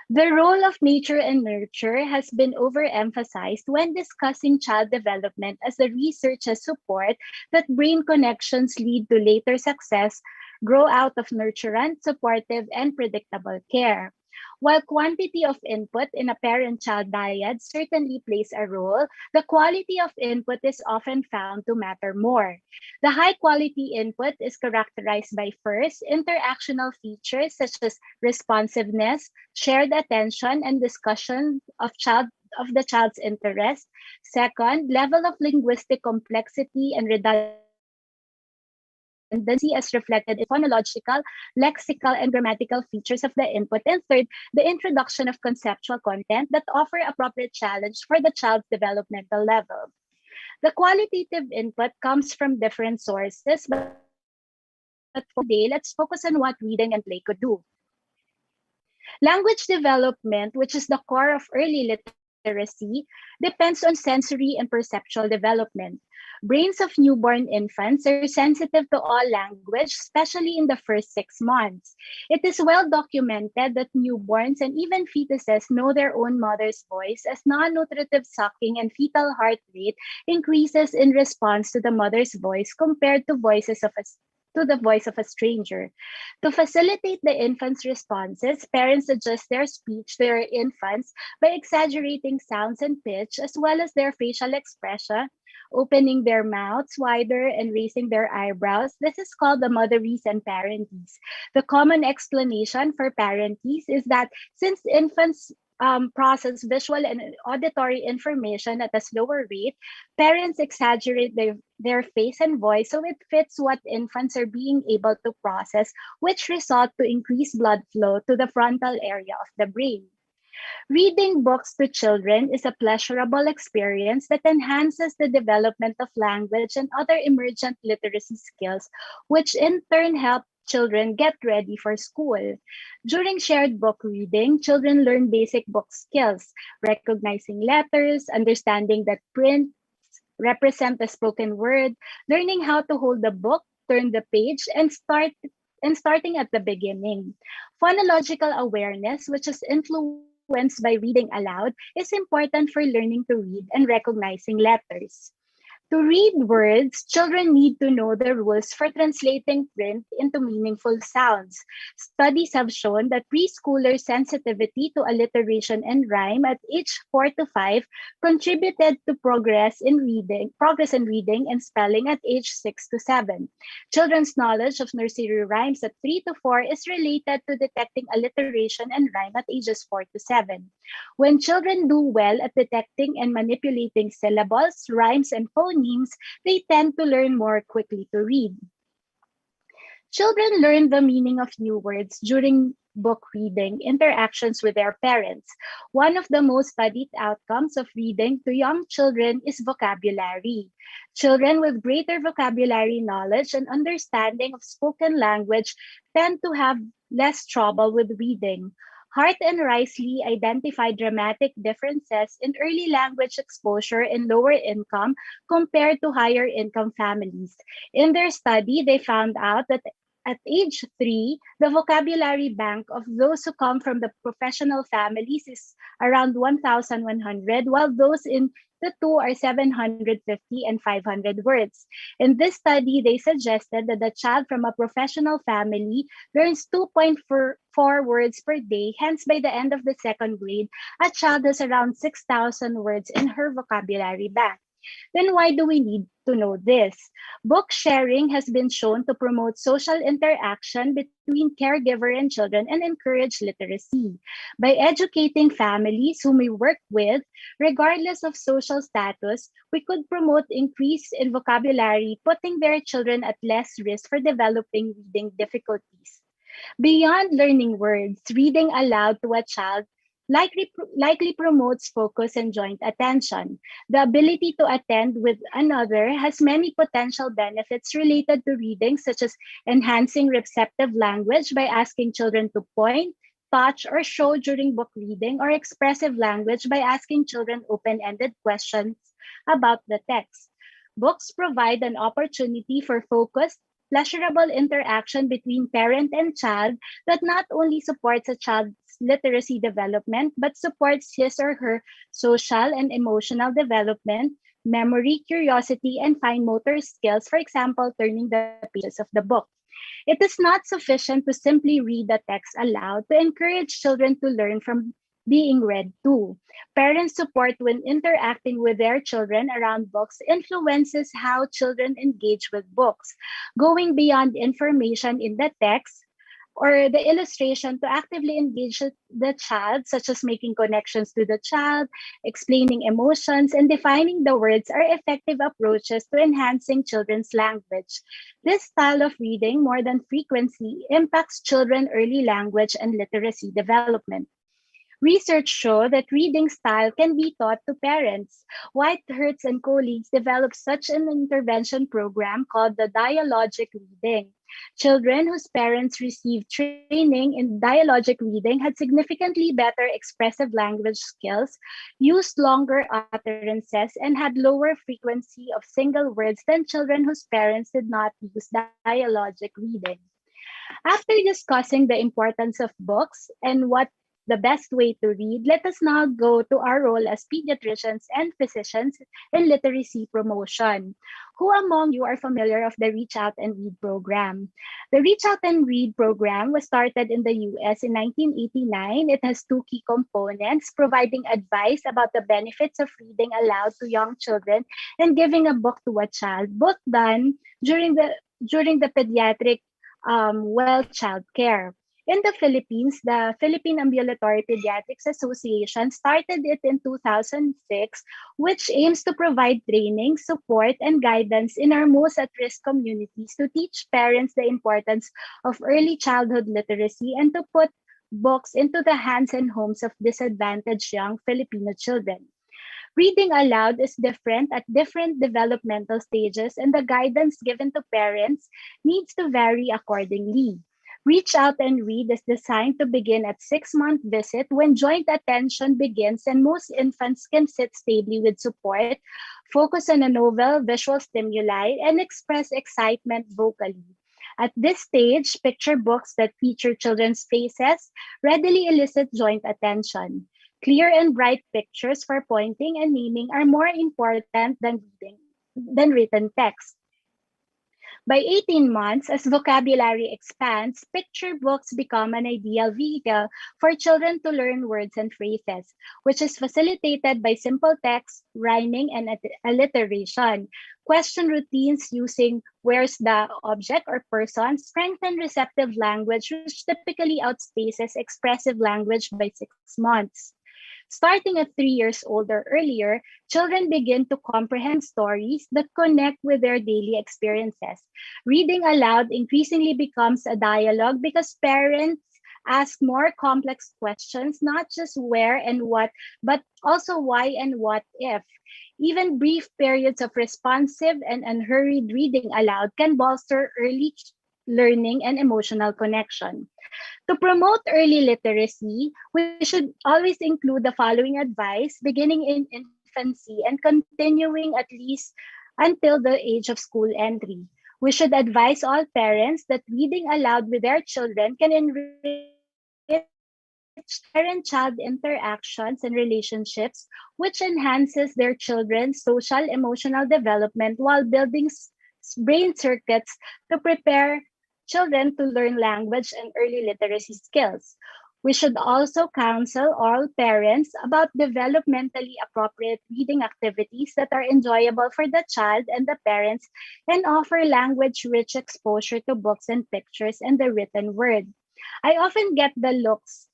The role of nature and nurture has been overemphasized when discussing child development, as the researchers support that brain connections lead to later success, grow out of nurturant, supportive, and predictable care. While quantity of input in a parent-child dyad certainly plays a role, the quality of input is often found to matter more. The high-quality input is characterized by, first, interactional features such as responsiveness, shared attention, and discussion of the child's interest. Second, level of linguistic complexity and redundancy as reflected in phonological, lexical, and grammatical features of the input. And third, the introduction of conceptual content that offer appropriate challenge for the child's developmental level. The qualitative input comes from different sources, but for today, let's focus on what reading and play could do. Language development, which is the core of early literacy, depends on sensory and perceptual development. Brains of newborn infants are sensitive to all language, especially in the first 6 months. It is well documented that newborns and even fetuses know their own mother's voice, as non-nutritive sucking and fetal heart rate increases in response to the mother's voice compared to the voice of a stranger. To facilitate the infant's responses, parents adjust their speech to their infants by exaggerating sounds and pitch, as well as their facial expression, opening their mouths wider and raising their eyebrows. This is called the motherese and parentese. The common explanation for parentese is that since infants process visual and auditory information at a slower rate, parents exaggerate their face and voice so it fits what infants are being able to process, which result to increased blood flow to the frontal area of the brain. Reading books to children is a pleasurable experience that enhances the development of language and other emergent literacy skills, which in turn help children get ready for school. During shared book reading, children learn basic book skills, recognizing letters, understanding that print represent the spoken word, learning how to hold the book, turn the page, and starting at the beginning. Phonological awareness, which is influenced by reading aloud, is important for learning to read and recognizing letters. To read words, children need to know the rules for translating print into meaningful sounds. Studies have shown that preschoolers' sensitivity to alliteration and rhyme at age 4 to 5 contributed to progress in reading and spelling at age 6 to 7. Children's knowledge of nursery rhymes at 3 to 4 is related to detecting alliteration and rhyme at ages 4 to 7. When children do well at detecting and manipulating syllables, rhymes, and phonemes, they tend to learn more quickly to read. Children learn the meaning of new words during book reading interactions with their parents. One of the most studied outcomes of reading to young children is vocabulary. Children with greater vocabulary knowledge and understanding of spoken language tend to have less trouble with reading. Hart and Risley identified dramatic differences in early language exposure in lower income compared to higher income families. In their study, they found out that at age 3, the vocabulary bank of those who come from the professional families is around 1,100, while those in the two are 750 and 500 words. In this study, they suggested that the child from a professional family learns 2.4 words per day. Hence, by the end of the second grade, a child has around 6,000 words in her vocabulary bank. Then why do we need to know this? Book sharing has been shown to promote social interaction between caregiver and children and encourage literacy. By educating families whom we work with, regardless of social status, we could promote increase in vocabulary, putting their children at less risk for developing reading difficulties. Beyond learning words, reading aloud to a child likely promotes focus and joint attention. The ability to attend with another has many potential benefits related to reading, such as enhancing receptive language by asking children to point, touch, or show during book reading, or expressive language by asking children open-ended questions about the text. Books provide an opportunity for focused, pleasurable interaction between parent and child that not only supports a child's literacy development, but supports his or her social and emotional development, memory, curiosity, and fine motor skills, for example, turning the pages of the book. It is not sufficient to simply read the text aloud to encourage children to learn from being read to. Parents' support when interacting with their children around books influences how children engage with books, going beyond information in the text or the illustration to actively engage the child, such as making connections to the child, explaining emotions, and defining the words are effective approaches to enhancing children's language. This style of reading, more than frequency, impacts children's early language and literacy development. Research show that reading style can be taught to parents. Whitehurst and colleagues developed such an intervention program called the Dialogic Reading. Children whose parents received training in dialogic reading had significantly better expressive language skills, used longer utterances, and had lower frequency of single words than children whose parents did not use dialogic reading. After discussing the importance of books and what the best way to read, let us now go to our role as pediatricians and physicians in literacy promotion. Who among you are familiar of the Reach Out and Read program? The Reach Out and Read program was started in the US in 1989. It has two key components: providing advice about the benefits of reading aloud to young children and giving a book to a child, both done during the pediatric well child care. In the Philippines, the Philippine Ambulatory Pediatrics Association started it in 2006, which aims to provide training, support, and guidance in our most at-risk communities to teach parents the importance of early childhood literacy and to put books into the hands and homes of disadvantaged young Filipino children. Reading aloud is different at different developmental stages, and the guidance given to parents needs to vary accordingly. Reach Out and Read is designed to begin at 6-month visit when joint attention begins and most infants can sit stably with support, focus on a novel visual stimuli, and express excitement vocally. At this stage, picture books that feature children's faces readily elicit joint attention. Clear and bright pictures for pointing and naming are more important than written text. By 18 months, as vocabulary expands, picture books become an ideal vehicle for children to learn words and phrases, which is facilitated by simple text, rhyming, and alliteration. Question routines using where's the object or person strengthen receptive language, which typically outspaces expressive language by 6 months. Starting at 3 years old or earlier, children begin to comprehend stories that connect with their daily experiences. Reading aloud increasingly becomes a dialogue because parents ask more complex questions, not just where and what, but also why and what if. Even brief periods of responsive and unhurried reading aloud can bolster early learning and emotional connection. To promote early literacy, we should always include the following advice, beginning in infancy and continuing at least until the age of school entry. We should advise all parents that reading aloud with their children can enrich parent-child interactions and relationships, which enhances their children's social emotional development while building brain circuits to prepare children to learn language and early literacy skills. We should also counsel all parents about developmentally appropriate reading activities that are enjoyable for the child and the parents and offer language rich exposure to books and pictures and the written word. I often get the looks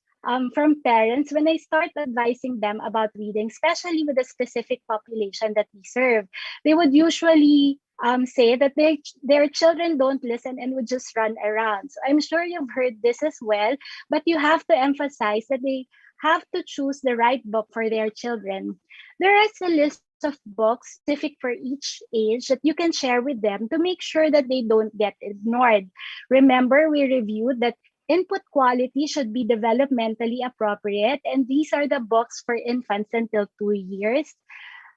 from parents when I start advising them about reading, especially with the specific population that we serve. They would usually say that their children don't listen and would just run around. So I'm sure you've heard this as well, but you have to emphasize that they have to choose the right book for their children. There is a list of books specific for each age that you can share with them to make sure that they don't get ignored. Remember, we reviewed that input quality should be developmentally appropriate, and these are the books for infants until 2 years.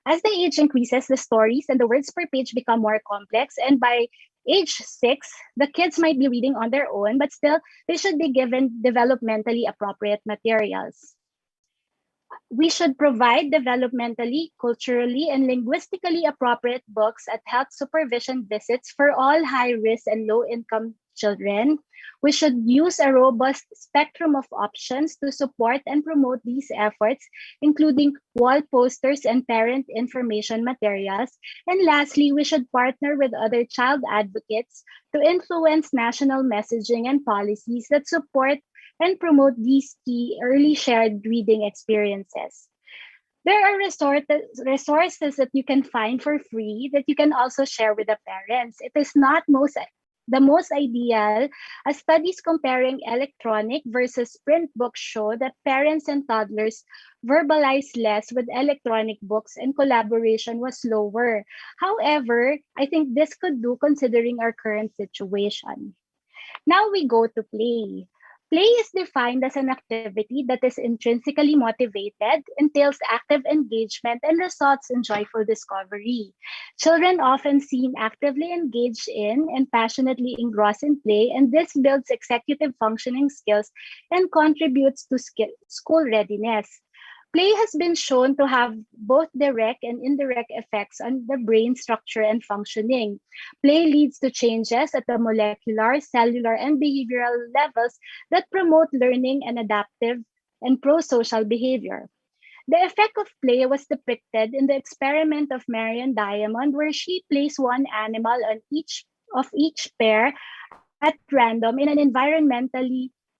As the age increases, the stories and the words per page become more complex, and by age 6, the kids might be reading on their own, but still, they should be given developmentally appropriate materials. We should provide developmentally, culturally, and linguistically appropriate books at health supervision visits for all high risk and low income children. We should use a robust spectrum of options to support and promote these efforts, including wall posters and parent information materials. And lastly, we should partner with other child advocates to influence national messaging and policies that support and promote these key early shared reading experiences. There are resources that you can find for free that you can also share with the parents. It is not the most ideal, as studies comparing electronic versus print books show that parents and toddlers verbalize less with electronic books and collaboration was lower. However, I think this could do considering our current situation. Now we go to play. Play is defined as an activity that is intrinsically motivated, entails active engagement, and results in joyful discovery. Children often seem actively engaged in and passionately engrossed in play, and this builds executive functioning skills and contributes to school readiness. Play has been shown to have both direct and indirect effects on the brain structure and functioning. Play leads to changes at the molecular, cellular, and behavioral levels that promote learning and adaptive and pro-social behavior. The effect of play was depicted in the experiment of Marion Diamond, where she placed one animal on each pair at random in an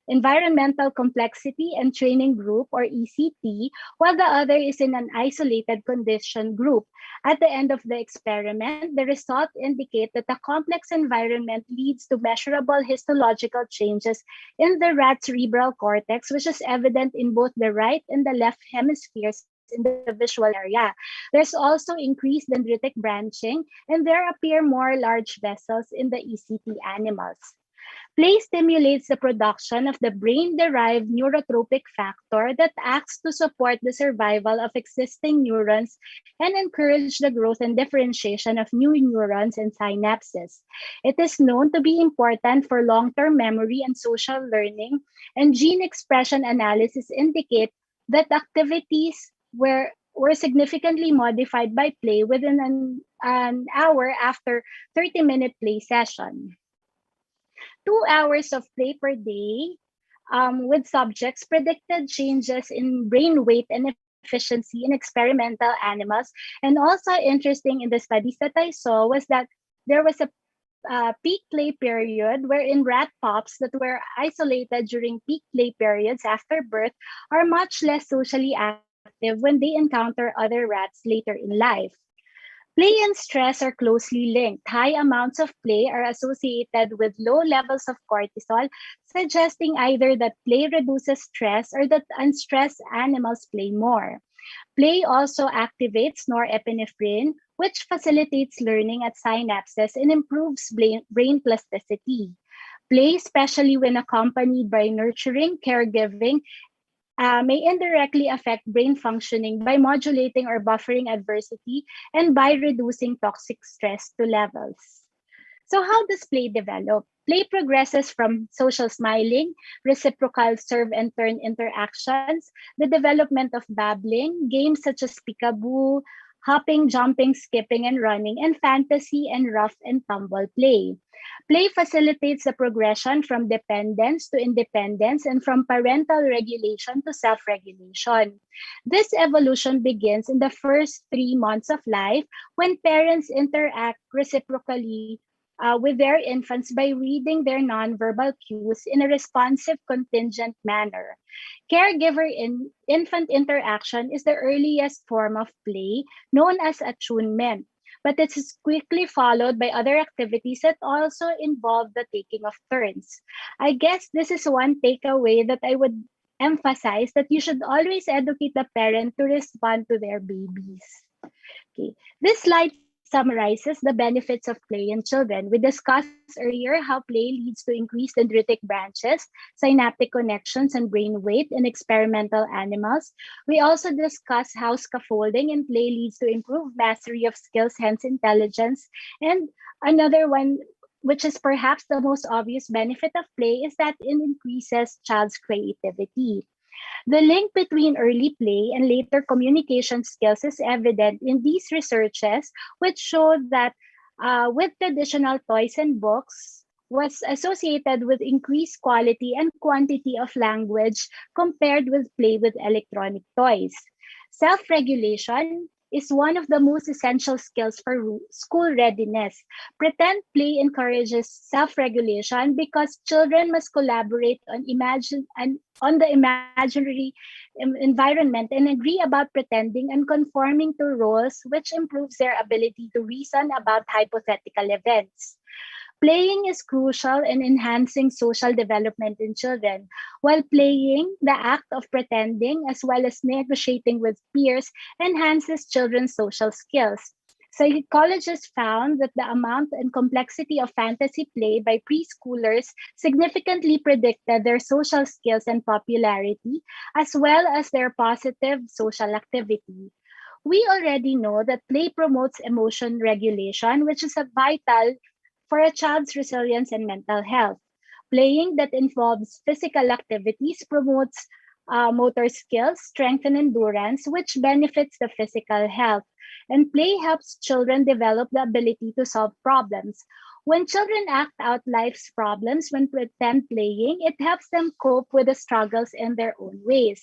environmental complexity and training group or ECT, while the other is in an isolated condition group. At the end of the experiment, the results indicate that the complex environment leads to measurable histological changes in the rat cerebral cortex, which is evident in both the right and the left hemispheres in the visual area. There's also increased dendritic branching, and there appear more large vessels in the ECT animals. Play stimulates the production of the brain-derived neurotrophic factor that acts to support the survival of existing neurons and encourage the growth and differentiation of new neurons and synapses. It is known to be important for long-term memory and social learning, and gene expression analysis indicate that activities were significantly modified by play within an hour after 30-minute play session. 2 hours of play per day with subjects predicted changes in brain weight and efficiency in experimental animals. And also interesting in the studies that I saw was that there was a peak play period wherein rat pups that were isolated during peak play periods after birth are much less socially active when they encounter other rats later in life. Play and stress are closely linked. High amounts of play are associated with low levels of cortisol, suggesting either that play reduces stress or that unstressed animals play more. Play also activates norepinephrine, which facilitates learning at synapses and improves brain plasticity. Play, especially when accompanied by nurturing, caregiving, may indirectly affect brain functioning by modulating or buffering adversity and by reducing toxic stress to levels. So, how does play develop? Play progresses from social smiling, reciprocal serve and turn interactions, the development of babbling, games such as peekaboo, hopping, jumping, skipping, and running, and fantasy and rough and tumble play. Play facilitates the progression from dependence to independence and from parental regulation to self regulation. This evolution begins in the first 3 months of life when parents interact reciprocally with their infants by reading their nonverbal cues in a responsive, contingent manner. Caregiver in infant interaction is the earliest form of play, known as attunement, but it is quickly followed by other activities that also involve the taking of turns. I guess this is one takeaway that I would emphasize, that you should always educate the parent to respond to their babies. Okay. This slide summarizes the benefits of play in children. We discussed earlier how play leads to increased dendritic branches, synaptic connections, and brain weight in experimental animals. We also discussed how scaffolding in play leads to improved mastery of skills, hence intelligence. And another one, which is perhaps the most obvious benefit of play, is that it increases child's creativity. The link between early play and later communication skills is evident in these researches, which show that with traditional toys and books was associated with increased quality and quantity of language compared with play with electronic toys. Self-regulation is one of the most essential skills for school readiness. Pretend play encourages self-regulation because children must collaborate on the imaginary environment and agree about pretending and conforming to roles, which improves their ability to reason about hypothetical events. Playing is crucial in enhancing social development in children. While playing, the act of pretending as well as negotiating with peers enhances children's social skills. Psychologists found that the amount and complexity of fantasy play by preschoolers significantly predicted their social skills and popularity, as well as their positive social activity. We already know that play promotes emotion regulation, which is a vital for a child's resilience and mental health. Playing that involves physical activities promotes motor skills, strength, and endurance, which benefits the physical health. And play helps children develop the ability to solve problems. When children act out life's problems when pretend playing, it helps them cope with the struggles in their own ways.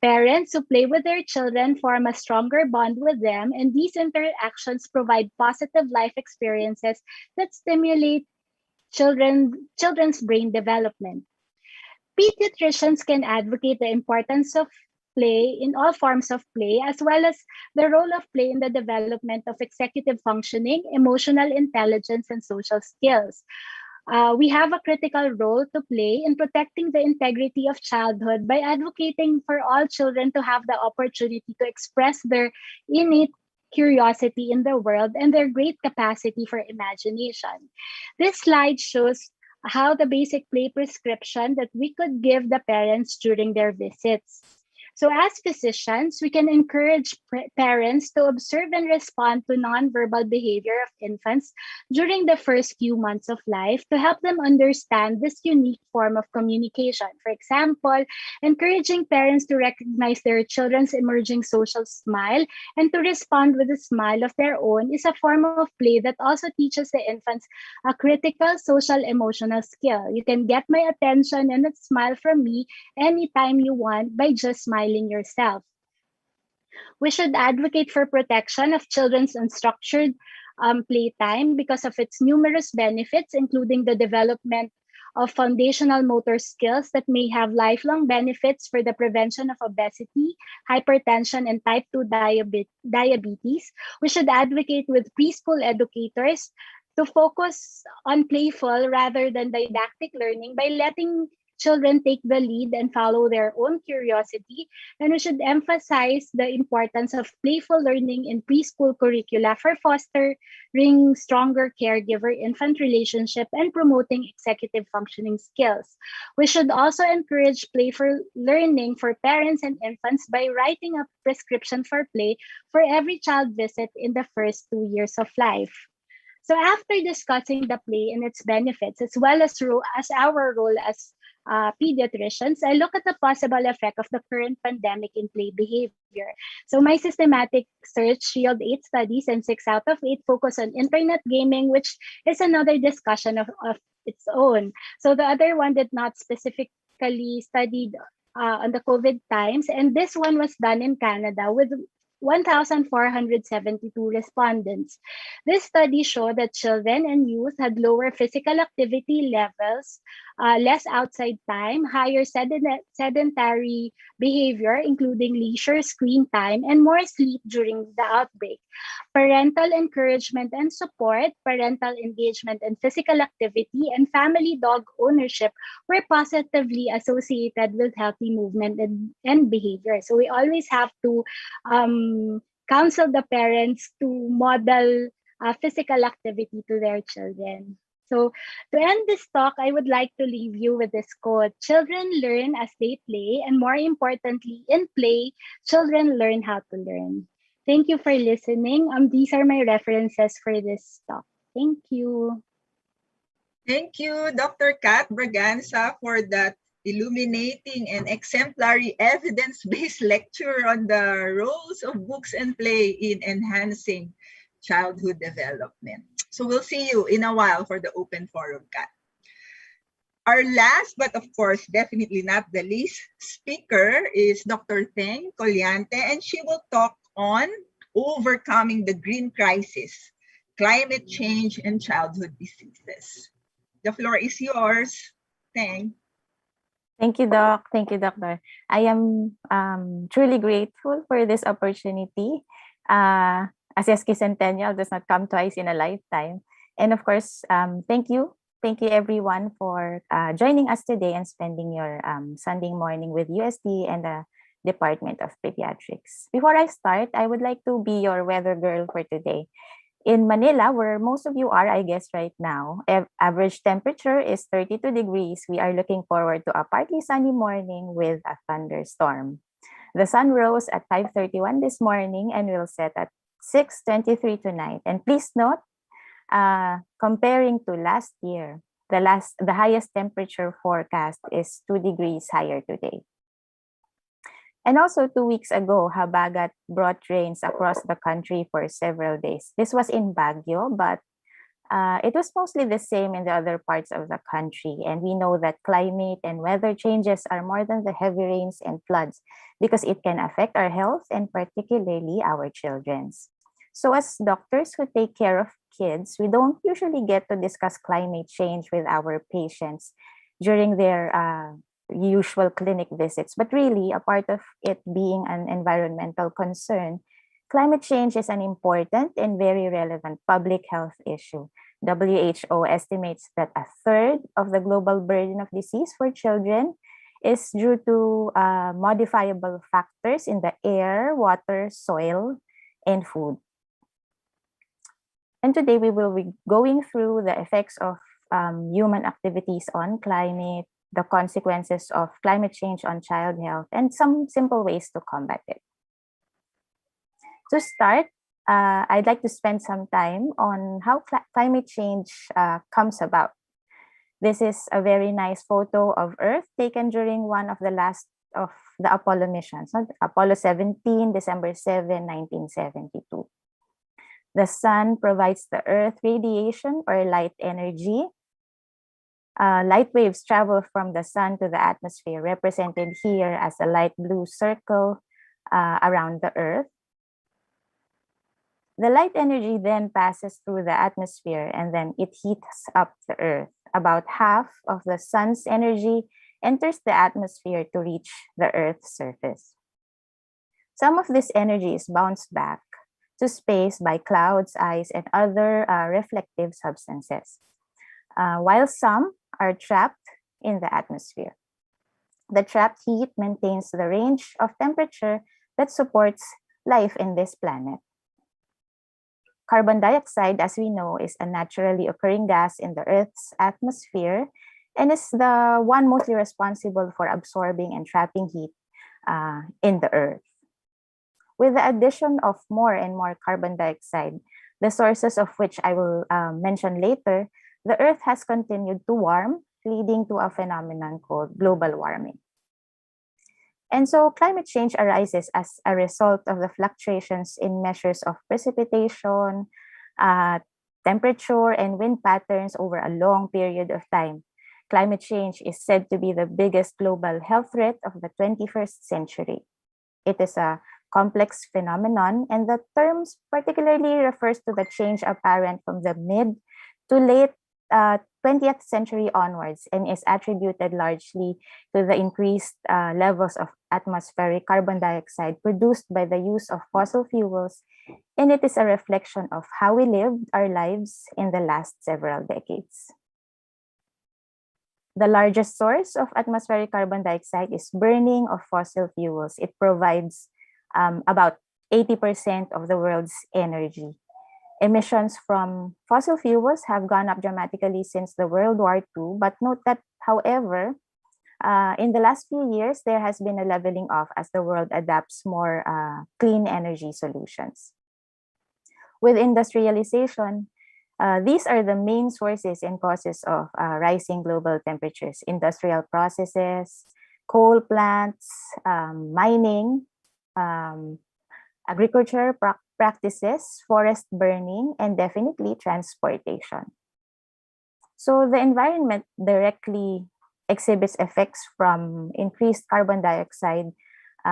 Parents who play with their children form a stronger bond with them, and these interactions provide positive life experiences that stimulate children's brain development. Pediatricians can advocate the importance of play in all forms of play, as well as the role of play in the development of executive functioning, emotional intelligence, and social skills. We have a critical role to play in protecting the integrity of childhood by advocating for all children to have the opportunity to express their innate curiosity in the world and their great capacity for imagination. This slide shows how the basic play prescription that we could give the parents during their visits. So, as physicians, we can encourage parents to observe and respond to nonverbal behavior of infants during the first few months of life to help them understand this unique form of communication. For example, encouraging parents to recognize their children's emerging social smile and to respond with a smile of their own is a form of play that also teaches the infants a critical social emotional skill. You can get my attention and a smile from me anytime you want by just smiling yourself. We should advocate for protection of children's unstructured playtime because of its numerous benefits, including the development of foundational motor skills that may have lifelong benefits for the prevention of obesity, hypertension, and type 2 diabetes. We should advocate with preschool educators to focus on playful rather than didactic learning by letting children take the lead and follow their own curiosity. And we should emphasize the importance of playful learning in preschool curricula for fostering stronger caregiver-infant relationship and promoting executive functioning skills. We should also encourage playful learning for parents and infants by writing a prescription for play for every child visit in the first 2 years of life. So after discussing the play and its benefits, as well as our role as pediatricians, I look at the possible effect of the current pandemic in play behavior. So my systematic search yielded 8 studies, and 6 out of 8 focus on internet gaming, which is another discussion of its own. So the other one did not specifically studied on the COVID times, and this one was done in Canada with 1,472 respondents. This study showed that children and youth had lower physical activity levels, less outside time, higher sedentary behavior, including leisure screen time, and more sleep during the outbreak. Parental encouragement and support, parental engagement and physical activity, and family dog ownership were positively associated with healthy movement and behavior. So we always have to counsel the parents to model physical activity to their children. So to end this talk, I would like to leave you with this quote: children learn as they play, and more importantly, in play, children learn how to learn. Thank you for listening. These are my references for this talk. Thank you. Thank you, Dr. Kat Braganza, for that illuminating and exemplary evidence-based lecture on the roles of books and play in enhancing childhood development. So we'll see you in a while for the open forum, Kat. Our last, but of course, definitely not the least speaker is Dr. Theng Collante, and she will talk on overcoming the green crisis, climate change, and childhood diseases. The floor is yours, Theng. Thank you, Doc. Thank you, Doctor. I am truly grateful for this opportunity. A sesquicentennial does not come twice in a lifetime. And of course, thank you. Thank you, everyone, for joining us today and spending your Sunday morning with UST and the Department of Pediatrics. Before I start, I would like to be your weather girl for today. In Manila, where most of you are, I guess, right now, average temperature is 32 degrees. We are looking forward to a partly sunny morning with a thunderstorm. The sun rose at 5:31 this morning and will set at 6:23 tonight. And please note, comparing to last year, the highest temperature forecast is 2 degrees higher today. And also 2 weeks ago, Habagat brought rains across the country for several days. This was in Baguio, but it was mostly the same in the other parts of the country. And we know that climate and weather changes are more than the heavy rains and floods because it can affect our health and particularly our children's. So as doctors who take care of kids, we don't usually get to discuss climate change with our patients during their usual clinic visits, but really a part of it being an environmental concern, climate change is an important and very relevant public health issue. WHO estimates that a third of the global burden of disease for children is due to modifiable factors in the air, water, soil, and food. And today we will be going through the effects of human activities on climate, the consequences of climate change on child health, and some simple ways to combat it. To start, I'd like to spend some time on how climate change comes about. This is a very nice photo of Earth taken during one of the last of the Apollo missions, Apollo 17, December 7, 1972. The sun provides the Earth radiation or light energy. Light waves travel from the sun to the atmosphere, represented here as a light blue circle around the Earth. The light energy then passes through the atmosphere and then it heats up the Earth. About half of the sun's energy enters the atmosphere to reach the Earth's surface. Some of this energy is bounced back to space by clouds, ice, and other reflective substances, while some are trapped in the atmosphere. The trapped heat maintains the range of temperature that supports life in this planet. Carbon dioxide, as we know, is a naturally occurring gas in the Earth's atmosphere and is the one mostly responsible for absorbing and trapping heat in the Earth. With the addition of more and more carbon dioxide, the sources of which I will mention later, the Earth has continued to warm, leading to a phenomenon called global warming. And so climate change arises as a result of the fluctuations in measures of precipitation, temperature, and wind patterns over a long period of time. Climate change is said to be the biggest global health threat of the 21st century. It is a complex phenomenon, and the term particularly refers to the change apparent from the mid to late 20th century onwards and is attributed largely to the increased levels of atmospheric carbon dioxide produced by the use of fossil fuels, and it is a reflection of how we lived our lives in the last several decades. The largest source of atmospheric carbon dioxide is burning of fossil fuels. It provides about 80% of the world's energy. Emissions from fossil fuels have gone up dramatically since the World War II, but note that, however, in the last few years, there has been a leveling off as the world adapts more clean energy solutions. With industrialization, these are the main sources and causes of rising global temperatures: industrial processes, coal plants, mining, agriculture practices, forest burning, and definitely transportation. So the environment directly exhibits effects from increased carbon dioxide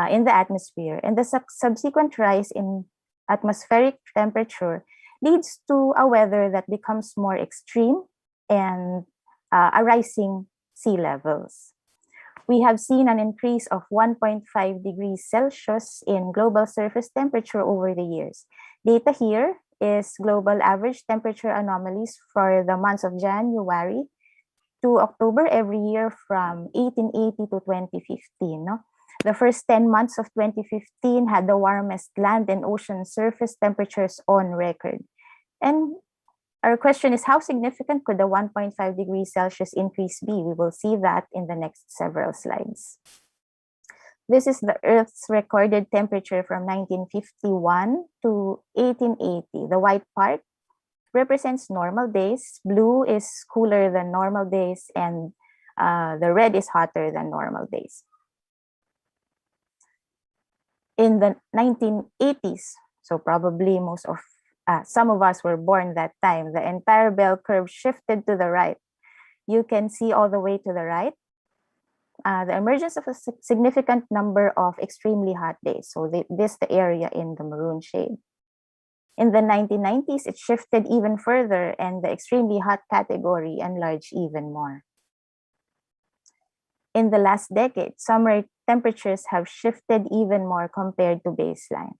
in the atmosphere, and the subsequent rise in atmospheric temperature leads to a weather that becomes more extreme and a rising sea levels. We have seen an increase of 1.5 degrees Celsius in global surface temperature over the years. Data here is global average temperature anomalies for the months of January to October every year from 1880 to 2015. No? The first 10 months of 2015 had the warmest land and ocean surface temperatures on record. And our question is, how significant could the 1.5 degrees Celsius increase be? We will see that in the next several slides. This is the Earth's recorded temperature from 1951 to 1880. The white part represents normal days, blue is cooler than normal days, and the red is hotter than normal days. In the 1980s, so probably some of us were born that time, the entire bell curve shifted to the right. You can see all the way to the right the emergence of a significant number of extremely hot days. So this the area in the maroon shade. In the 1990s, it shifted even further, and the extremely hot category enlarged even more. In the last decade, summer temperatures have shifted even more compared to baseline.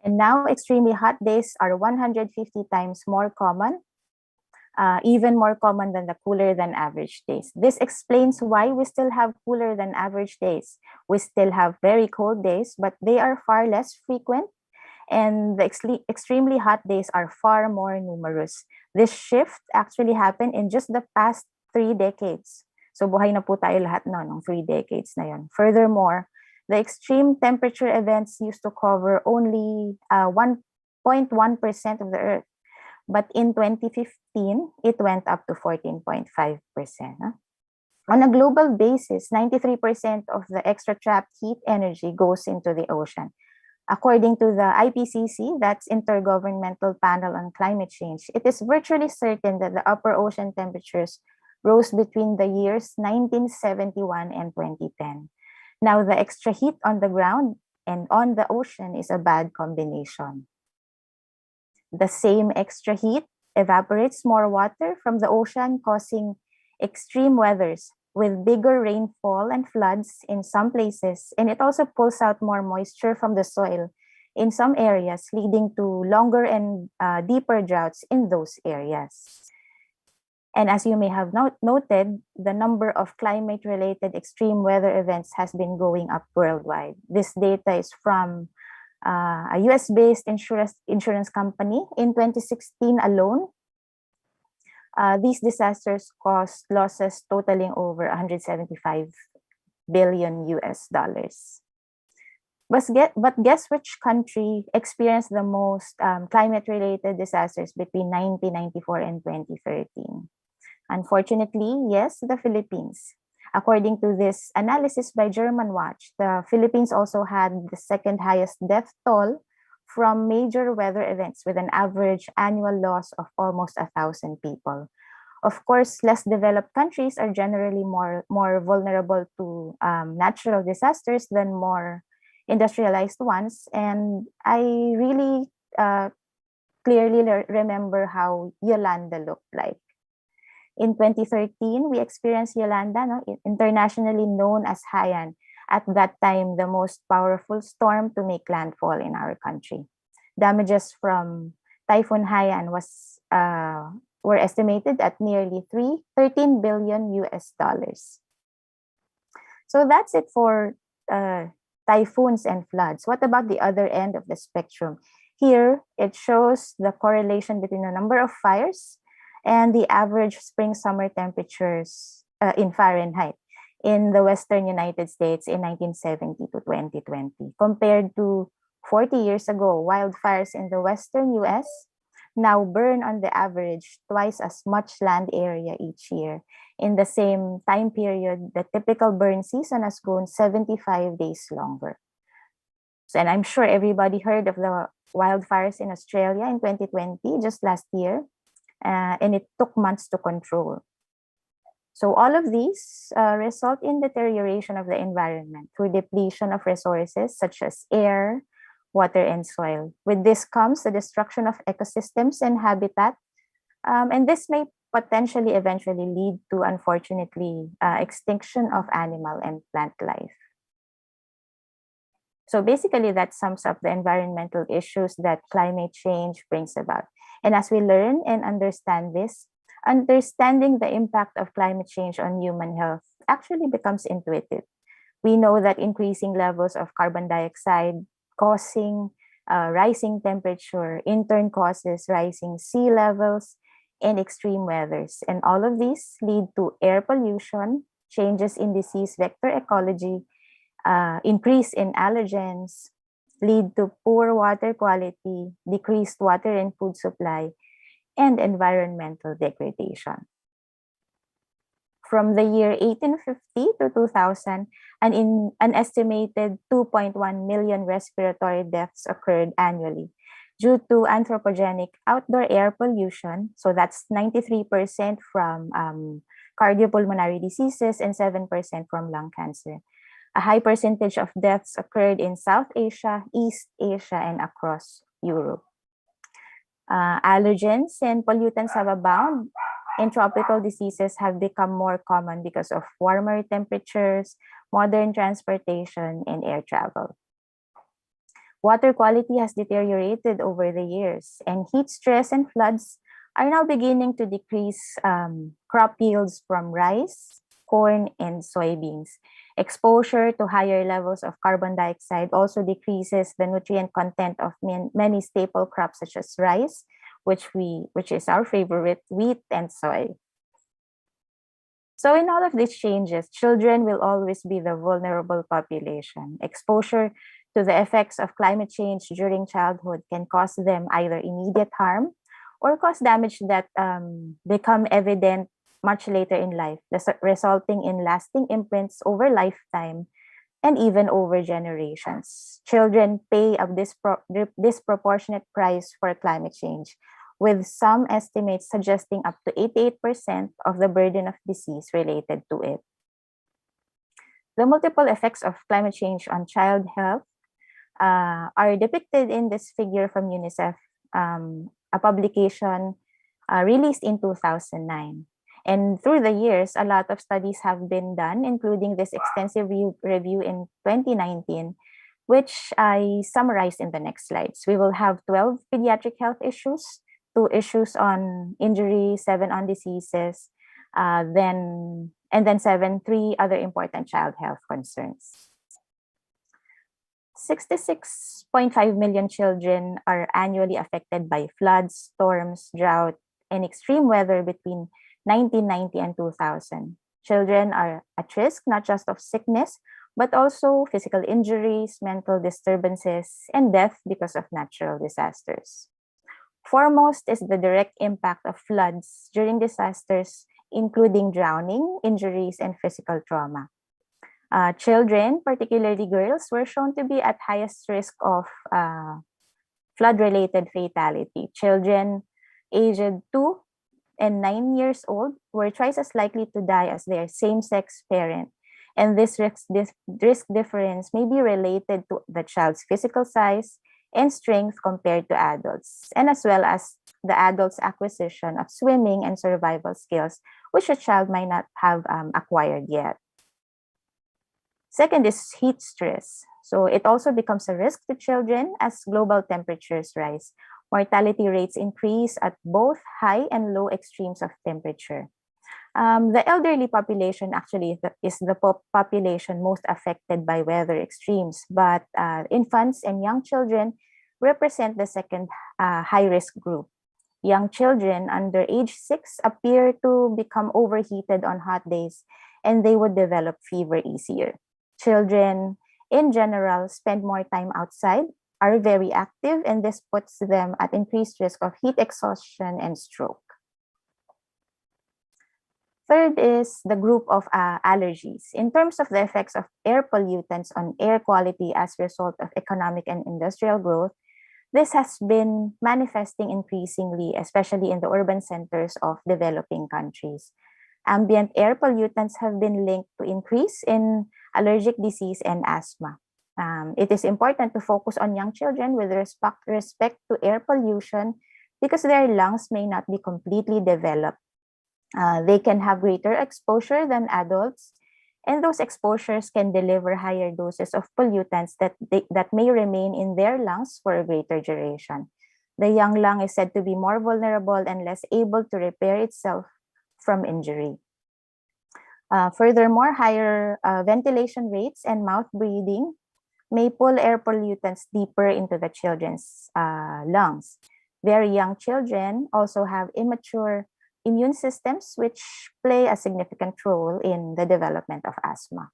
And now extremely hot days are 150 times more common, even more common than the cooler than average days. This explains why we still have cooler than average days. We still have very cold days, but they are far less frequent, and the extremely hot days are far more numerous. This shift actually happened in just the past 3 decades. So buhay na po tayo lahat no, ng 3 decades na yun. Furthermore, the extreme temperature events used to cover only 1.1% of the Earth. But in 2015, it went up to 14.5%. On a global basis, 93% of the extra trapped heat energy goes into the ocean. According to the IPCC, that's Intergovernmental Panel on Climate Change, it is virtually certain that the upper ocean temperatures rose between the years 1971 and 2010. Now, the extra heat on the ground and on the ocean is a bad combination. The same extra heat evaporates more water from the ocean, causing extreme weathers with bigger rainfall and floods in some places, and it also pulls out more moisture from the soil in some areas, leading to longer and deeper droughts in those areas. And as you may have noted, the number of climate-related extreme weather events has been going up worldwide. This data is from a US-based insurance company. In 2016 alone, these disasters caused losses totaling over 175 billion US dollars. But guess which country experienced the most climate-related disasters between 1994 and 2013? Unfortunately, yes, the Philippines. According to this analysis by German Watch, the Philippines also had the second highest death toll from major weather events, with an average annual loss of almost 1,000 people. Of course, less developed countries are generally more vulnerable to natural disasters than more industrialized ones. And I really clearly remember how Yolanda looked like. In 2013, we experienced Yolanda, internationally known as Haiyan, at that time the most powerful storm to make landfall in our country. Damages from Typhoon Haiyan were estimated at nearly 13 billion US dollars. So that's it for typhoons and floods. What about the other end of the spectrum? Here, it shows the correlation between the number of fires and the average spring-summer temperatures in Fahrenheit in the Western United States in 1970 to 2020. Compared to 40 years ago, wildfires in the Western US now burn on the average twice as much land area each year. In the same time period, the typical burn season has grown 75 days longer. And I'm sure everybody heard of the wildfires in Australia in 2020, just last year. And it took months to control. So all of these result in deterioration of the environment through depletion of resources such as air, water, and soil. With this comes the destruction of ecosystems and habitat. And this may potentially eventually lead to, unfortunately, extinction of animal and plant life. So basically, that sums up the environmental issues that climate change brings about. And as we learn and understand this, understanding the impact of climate change on human health actually becomes intuitive. We know that increasing levels of carbon dioxide causing rising temperature, in turn causes rising sea levels and extreme weathers. And all of these lead to air pollution, changes in disease vector ecology, increase in allergens, lead to poor water quality, decreased water and food supply, and environmental degradation. From the year 1850 to 2000, an estimated 2.1 million respiratory deaths occurred annually due to anthropogenic outdoor air pollution. So that's 93% from cardiopulmonary diseases and 7% from lung cancer. A high percentage of deaths occurred in South Asia, East Asia, and across Europe. Allergens and pollutants have abound, and tropical diseases have become more common because of warmer temperatures, modern transportation, and air travel. Water quality has deteriorated over the years, and heat stress and floods are now beginning to decrease crop yields from rice, corn, and soybeans. Exposure to higher levels of carbon dioxide also decreases the nutrient content of many staple crops such as rice, which is our favorite, wheat and soy. So in all of these changes, children will always be the vulnerable population. Exposure to the effects of climate change during childhood can cause them either immediate harm or cause damage that become evident much later in life, resulting in lasting imprints over lifetime and even over generations. Children pay a disproportionate price for climate change, with some estimates suggesting up to 88% of the burden of disease related to it. The multiple effects of climate change on child health are depicted in this figure from UNICEF, a publication released in 2009. And through the years, a lot of studies have been done, including this extensive review in 2019, which I summarized in the next slides. We will have 12 pediatric health issues, 2 issues on injury, 7 on diseases, then 3 other important child health concerns. 66.5 million children are annually affected by floods, storms, drought, and extreme weather between 1990 and 2000. Children are at risk not just of sickness, but also physical injuries, mental disturbances, and death because of natural disasters. Foremost is the direct impact of floods during disasters, including drowning, injuries, and physical trauma. Children, particularly girls, were shown to be at highest risk of flood-related fatality. Children aged 2 and 9 years old were twice as likely to die as their same-sex parent. And this risk difference may be related to the child's physical size and strength compared to adults, and as well as the adult's acquisition of swimming and survival skills, which a child might not have acquired yet. Second is heat stress. So it also becomes a risk to children as global temperatures rise. Mortality rates increase at both high and low extremes of temperature. The elderly population actually is the population most affected by weather extremes, but infants and young children represent the second high-risk group. Young children under age 6 appear to become overheated on hot days, and they would develop fever easier. Children in general spend more time outside, are very active, and this puts them at increased risk of heat exhaustion and stroke. Third is the group of allergies. In terms of the effects of air pollutants on air quality as a result of economic and industrial growth, this has been manifesting increasingly, especially in the urban centers of developing countries. Ambient air pollutants have been linked to increase in allergic disease and asthma. It is important to focus on young children with respect to air pollution because their lungs may not be completely developed. They can have greater exposure than adults, and those exposures can deliver higher doses of pollutants that may remain in their lungs for a greater duration. The young lung is said to be more vulnerable and less able to repair itself from injury. Furthermore, higher ventilation rates and mouth breathing may pull air pollutants deeper into the children's lungs. Very young children also have immature immune systems, which play a significant role in the development of asthma.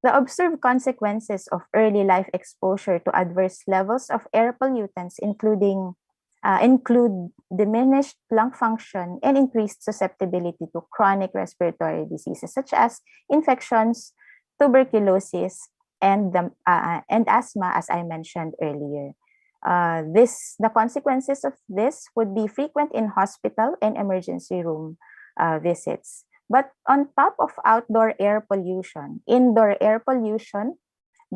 The observed consequences of early life exposure to adverse levels of air pollutants include diminished lung function and increased susceptibility to chronic respiratory diseases such as infections, tuberculosis, and asthma, as I mentioned earlier. The consequences of this would be frequent in hospital and emergency room visits. But on top of outdoor air pollution, indoor air pollution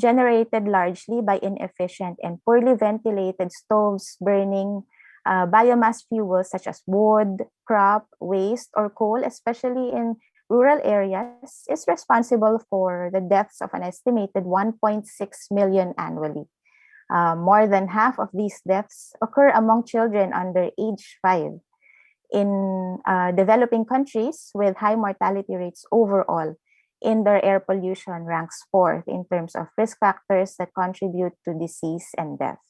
generated largely by inefficient and poorly ventilated stoves burning biomass fuels such as wood, crop, waste, or coal, especially in rural areas, is responsible for the deaths of an estimated 1.6 million annually. More than half of these deaths occur among children under age 5. In developing countries with high mortality rates overall, Indoor air pollution ranks fourth in terms of risk factors that contribute to disease and death.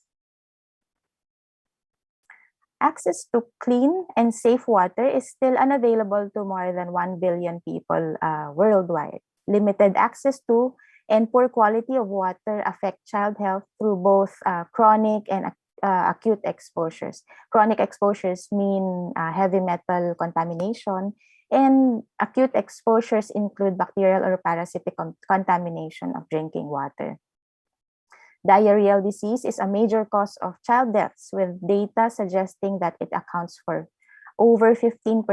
Access to clean and safe water is still unavailable to more than 1 billion people worldwide. Limited access to and poor quality of water affect child health through both chronic and acute exposures. Chronic exposures mean heavy metal contamination, and acute exposures include bacterial or parasitic contamination of drinking water. Diarrheal disease is a major cause of child deaths, with data suggesting that it accounts for over 15%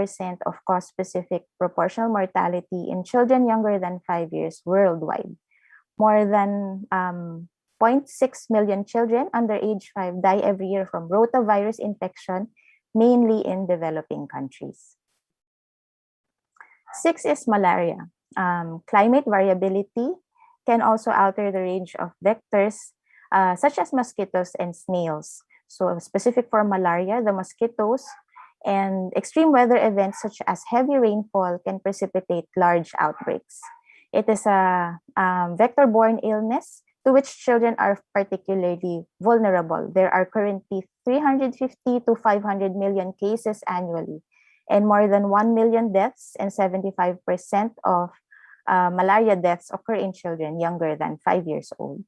of cause-specific proportional mortality in children younger than 5 years worldwide. More than 0.6 million children under age 5 die every year from rotavirus infection, mainly in developing countries. 6 is malaria. Climate variability can also alter the range of vectors, such as mosquitoes and snails. So specific for malaria, the mosquitoes and extreme weather events such as heavy rainfall can precipitate large outbreaks. It is a vector-borne illness to which children are particularly vulnerable. There are currently 350 to 500 million cases annually, and more than 1 million deaths, and 75% of malaria deaths occur in children younger than 5 years old.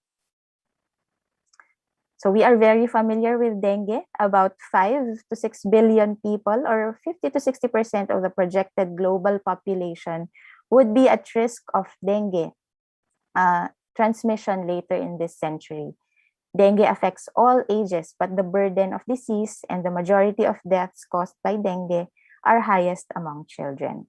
So we are very familiar with dengue. About 5 to 6 billion people, or 50 to 60% of the projected global population, would be at risk of dengue transmission later in this century. Dengue affects all ages, but the burden of disease and the majority of deaths caused by dengue are highest among children.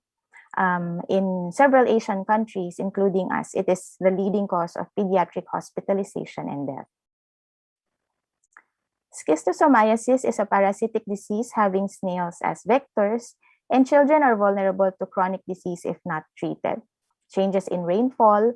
In several Asian countries, including us, it is the leading cause of pediatric hospitalization and death. Schistosomiasis is a parasitic disease having snails as vectors, and children are vulnerable to chronic disease if not treated. Changes in rainfall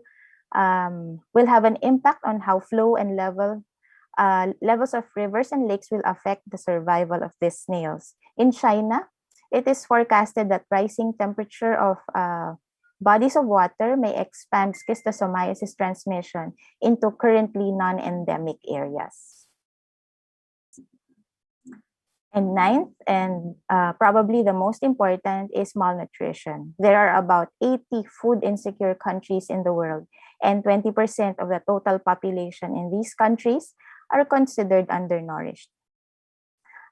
will have an impact on how flow and levels of rivers and lakes will affect the survival of these snails. In China, it is forecasted that rising temperature of bodies of water may expand schistosomiasis transmission into currently non-endemic areas. And ninth, and probably the most important, is malnutrition. There are about 80 food insecure countries in the world, and 20% of the total population in these countries are considered undernourished.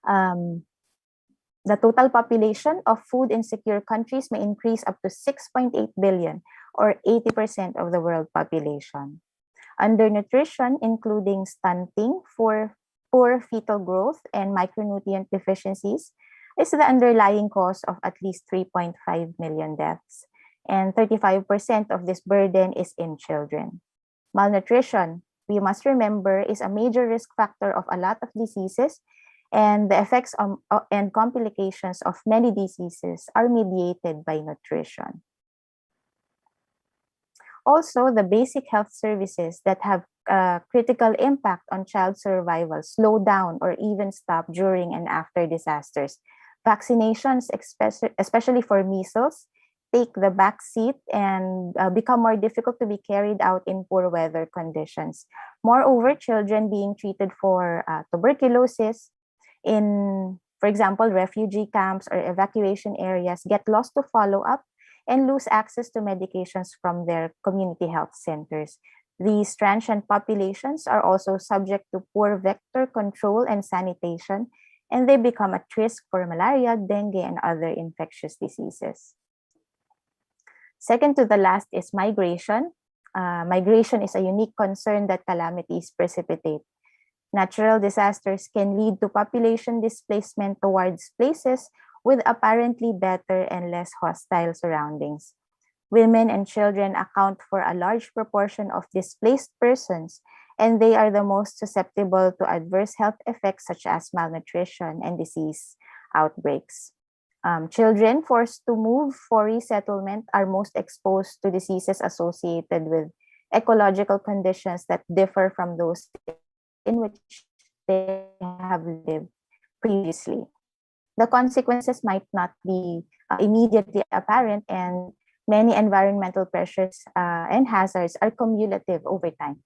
The total population of food insecure countries may increase up to 6.8 billion, or 80% of the world population. Undernutrition, including stunting, for poor fetal growth, and micronutrient deficiencies, is the underlying cause of at least 3.5 million deaths. And 35% of this burden is in children. Malnutrition, we must remember, is a major risk factor of a lot of diseases, and the effects and complications of many diseases are mediated by nutrition. Also, the basic health services that have critical impact on child survival slow down or even stop during and after disasters. Vaccinations, especially for measles, take the back seat and become more difficult to be carried out in poor weather conditions. Moreover, children being treated for tuberculosis in, for example, refugee camps or evacuation areas get lost to follow-up and lose access to medications from their community health centers. These transient populations are also subject to poor vector control and sanitation, and they become at risk for malaria, dengue, and other infectious diseases. Second to the last is migration. Migration is a unique concern that calamities precipitate. Natural disasters can lead to population displacement towards places with apparently better and less hostile surroundings. Women and children account for a large proportion of displaced persons, and they are the most susceptible to adverse health effects such as malnutrition and disease outbreaks. Children forced to move for resettlement are most exposed to diseases associated with ecological conditions that differ from those in which they have lived previously. The consequences might not be immediately apparent, and many environmental pressures and hazards are cumulative over time.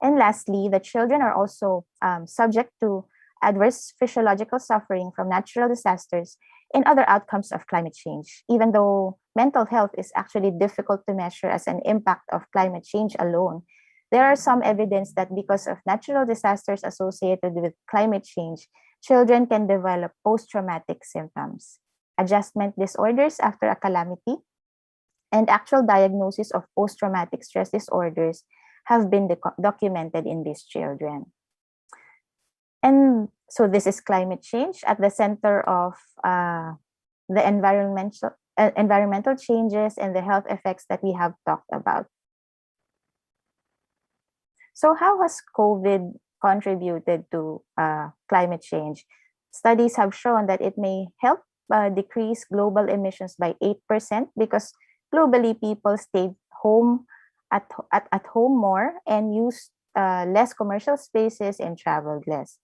And lastly, the children are also subject to adverse physiological suffering from natural disasters and other outcomes of climate change, even though mental health is actually difficult to measure as an impact of climate change alone. There are some evidence that because of natural disasters associated with climate change, children can develop post-traumatic symptoms, adjustment disorders after a calamity, and actual diagnosis of post-traumatic stress disorders have been documented in these children. And so this is climate change at the center of the environmental changes and the health effects that we have talked about. So how has COVID contributed to climate change? Studies have shown that it may help decrease global emissions by 8% because globally people stayed home at home more and used less commercial spaces and traveled less.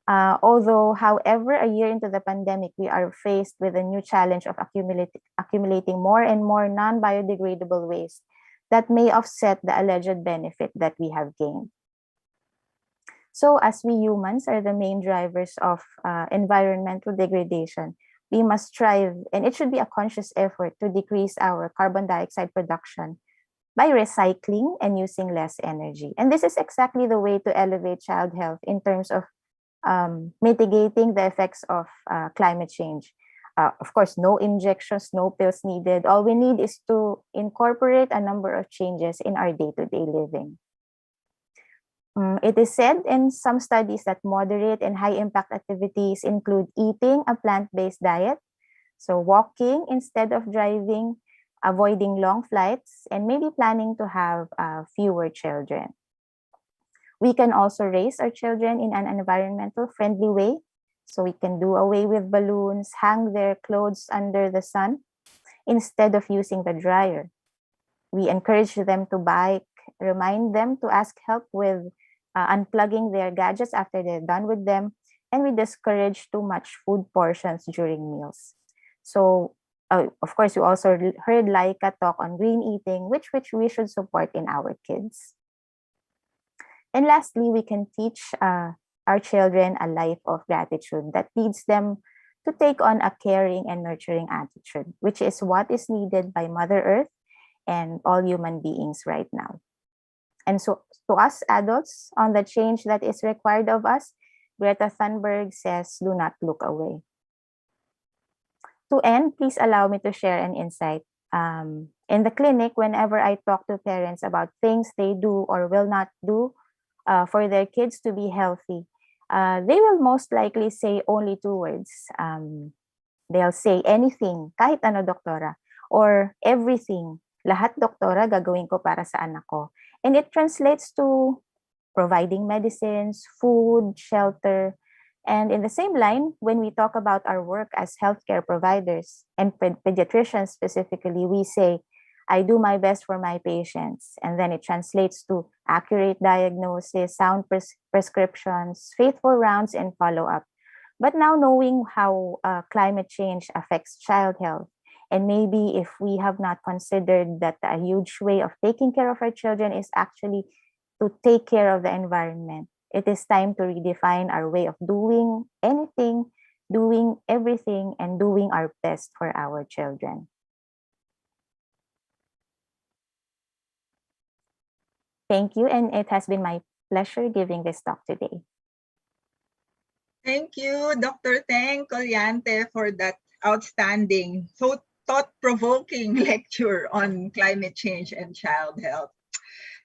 Although, however, a year into the pandemic, we are faced with a new challenge of accumulating more and more non-biodegradable waste that may offset the alleged benefit that we have gained. So as we humans are the main drivers of environmental degradation, we must strive, and it should be a conscious effort to decrease our carbon dioxide production by recycling and using less energy. And this is exactly the way to elevate child health in terms of mitigating the effects of climate change. Of course, no injections, no pills needed. All we need is to incorporate a number of changes in our day-to-day living. It is said in some studies that moderate and high-impact activities include eating a plant-based diet, so walking instead of driving, avoiding long flights, and maybe planning to have fewer children. We can also raise our children in an environmental friendly way. So we can do away with balloons, hang their clothes under the sun instead of using the dryer. We encourage them to bike, remind them to ask help with unplugging their gadgets after they're done with them, and we discourage too much food portions during meals. So, of course, you also heard Laika talk on green eating, which we should support in our kids. And lastly, we can teach our children a life of gratitude that leads them to take on a caring and nurturing attitude, which is what is needed by Mother Earth and all human beings right now. And so to us adults, on the change that is required of us, Greta Thunberg says, do not look away. To end, please allow me to share an insight. In the clinic, whenever I talk to parents about things they do or will not do for their kids to be healthy, they will most likely say only two words. They'll say anything, kahit ano doktora, or everything, lahat doktora gagawin ko para sa anak ko. And it translates to providing medicines, food, shelter. And in the same line, when we talk about our work as healthcare providers and pediatricians specifically, we say, I do my best for my patients. And then it translates to accurate diagnosis, sound prescriptions, faithful rounds, and follow-up. But now knowing how climate change affects child health, and maybe if we have not considered that a huge way of taking care of our children is actually to take care of the environment, it is time to redefine our way of doing anything, doing everything, and doing our best for our children. Thank you, and it has been my pleasure giving this talk today. Thank you, Dr. Teng Collante, for that outstanding, so thought-provoking lecture on climate change and child health.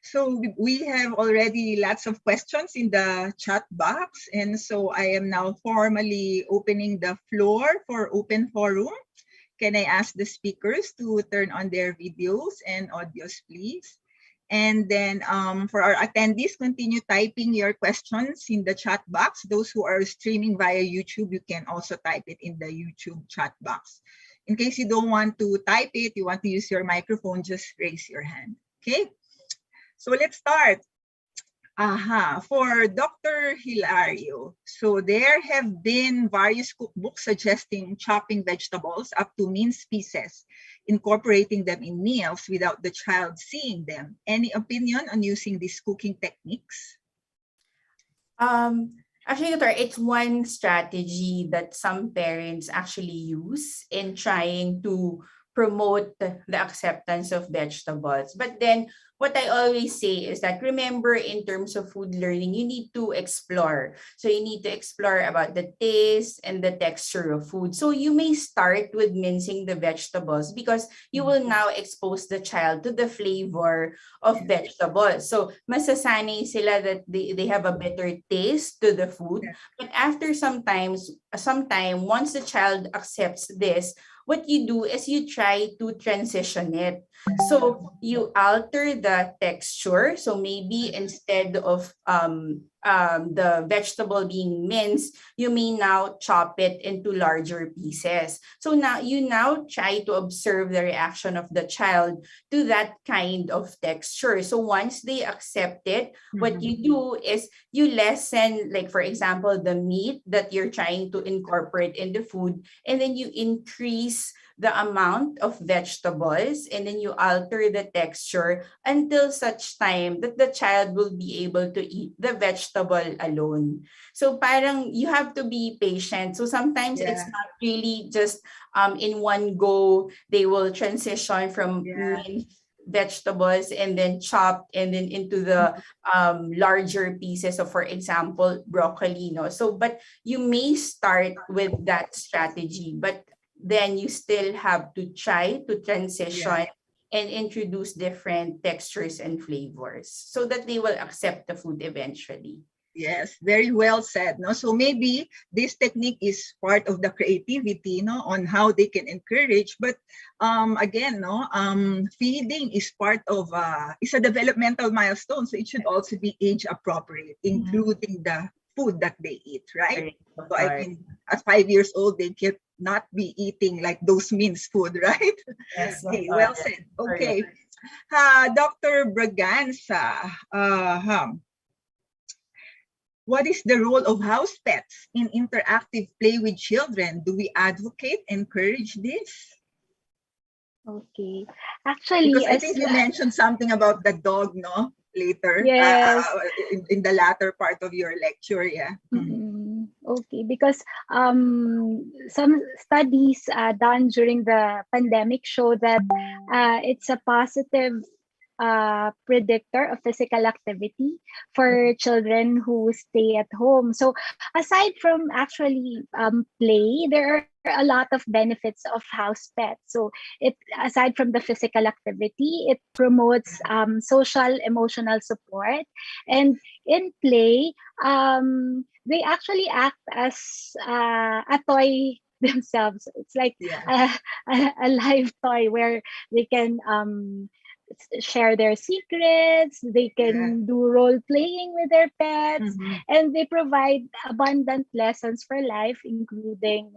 So we have already lots of questions in the chat box, and so I am now formally opening the floor for open forum. Can I ask the speakers to turn on their videos and audios, please? And then for our attendees, continue typing your questions in the chat box. Those who are streaming via YouTube, you can also type it in the YouTube chat box. In case you don't want to type it, you want to use your microphone, just raise your hand, okay? So let's start. For Dr. Hilario, so there have been various cookbooks suggesting chopping vegetables up to minced pieces, incorporating them in meals without the child seeing them. Any opinion on using these cooking techniques? Actually, Doctor, it's one strategy that some parents actually use in trying to promote the acceptance of vegetables. But then what I always say is that remember, in terms of food learning, you need to explore. So you need to explore about the taste and the texture of food. So you may start with mincing the vegetables because you will now expose the child to the flavor of vegetables. So masasanay sila that they have a better taste to the food. Yeah. But after some time, once the child accepts this, what you do is you try to transition it. So you alter the texture. So maybe instead of the vegetable being minced, you may now chop it into larger pieces. So now you try to observe the reaction of the child to that kind of texture. So once they accept it, what you do is you lessen, like for example, the meat that you're trying to incorporate in the food, and then you increase the amount of vegetables, and then you alter the texture until such time that the child will be able to eat the vegetable alone. So parang you have to be patient. So sometimes it's Yeah. not really just in one go they will transition from Yeah. minced vegetables and then chopped and then into the larger pieces of, for example, broccoli. No, so but you may start with that strategy, but then you still have to try to transition and introduce different textures and flavors so that they will accept the food eventually. Yes, very well said. No, so maybe this technique is part of the creativity, no, on how they can encourage. But again, no, feeding is part of is a developmental milestone, so it should also be age appropriate, including the food that they eat, right? So I mean, at 5 years old, they can not be eating like those minced food, right? Yes, Okay, well said. Okay, Dr. Braganza, what is the role of house pets in interactive play with children? Do we advocate, encourage this? Okay. Actually, Because I as think you mentioned something about the dog, no? Later, yes. in the latter part of your lecture, yeah. Okay, because some studies done during the pandemic show that it's a positive predictor of physical activity for children who stay at home. So aside from actually play, there are a lot of benefits of house pets. So it, aside from the physical activity, it promotes social emotional support, and in play, they actually act as a toy themselves. It's like a live toy where they can share their secrets, they can do role playing with their pets, and they provide abundant lessons for life, including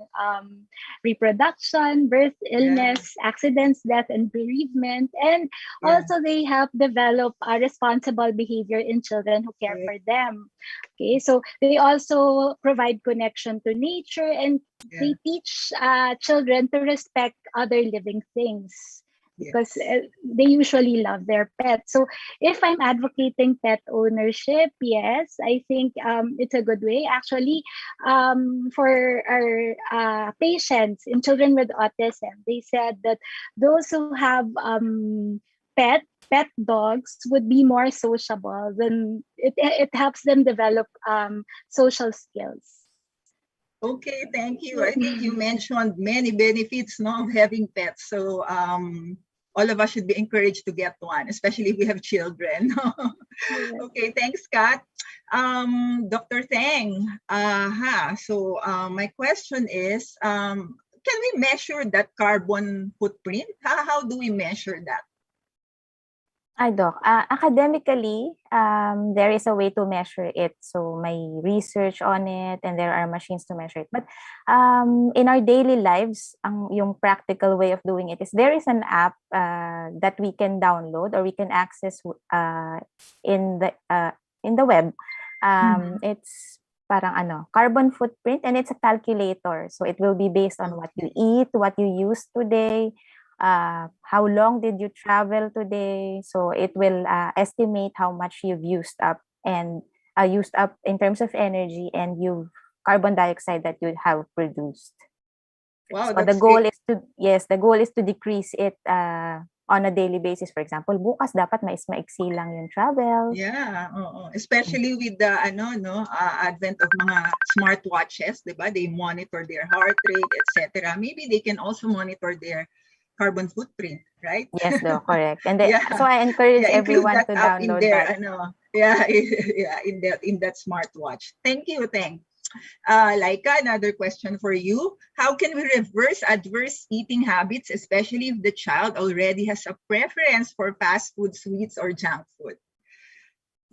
reproduction, birth, illness, accidents, death, and bereavement. And also they help develop a responsible behavior in children who care for them. Okay, so they also provide connection to nature, and they teach children to respect other living things, because they usually love their pets. So if I'm advocating pet ownership, yes, I think it's a good way. Actually, for our patients in children with autism, they said that those who have pet dogs would be more sociable. Then it helps them develop social skills. Okay, thank you. I think you mentioned many benefits, no, of having pets. So all of us should be encouraged to get one, especially if we have children. Okay, thanks, Kat. Dr. Teng, so my question is, can we measure that carbon footprint? How do we measure that? Doc, academically, there is a way to measure it. So may research on it, and there are machines to measure it. But in our daily lives, yung practical way of doing it is there is an app that we can download or we can access in the in the web. Mhm. It's parang carbon footprint, and it's a calculator. So it will be based on what you eat, what you use today, how long did you travel today. So it will estimate how much you've used up, and used up in terms of energy, and you carbon dioxide that you have produced. Wow, So the that's goal great. is to, yes, the goal is to decrease it on a daily basis. For example, bukas dapat maiksi lang yung travel. Yeah, oo. Especially with the advent of mga smartwatches, 'di ba? They monitor their heart rate, etc. Maybe they can also monitor their carbon footprint, right? Yes, correct. And Yeah. so I encourage Yeah, include everyone that to app in download their that. yeah, yeah, in that smartwatch. Thank you, thanks. Laika, another question for you. How can we reverse adverse eating habits, especially if the child already has a preference for fast food, sweets, or junk food?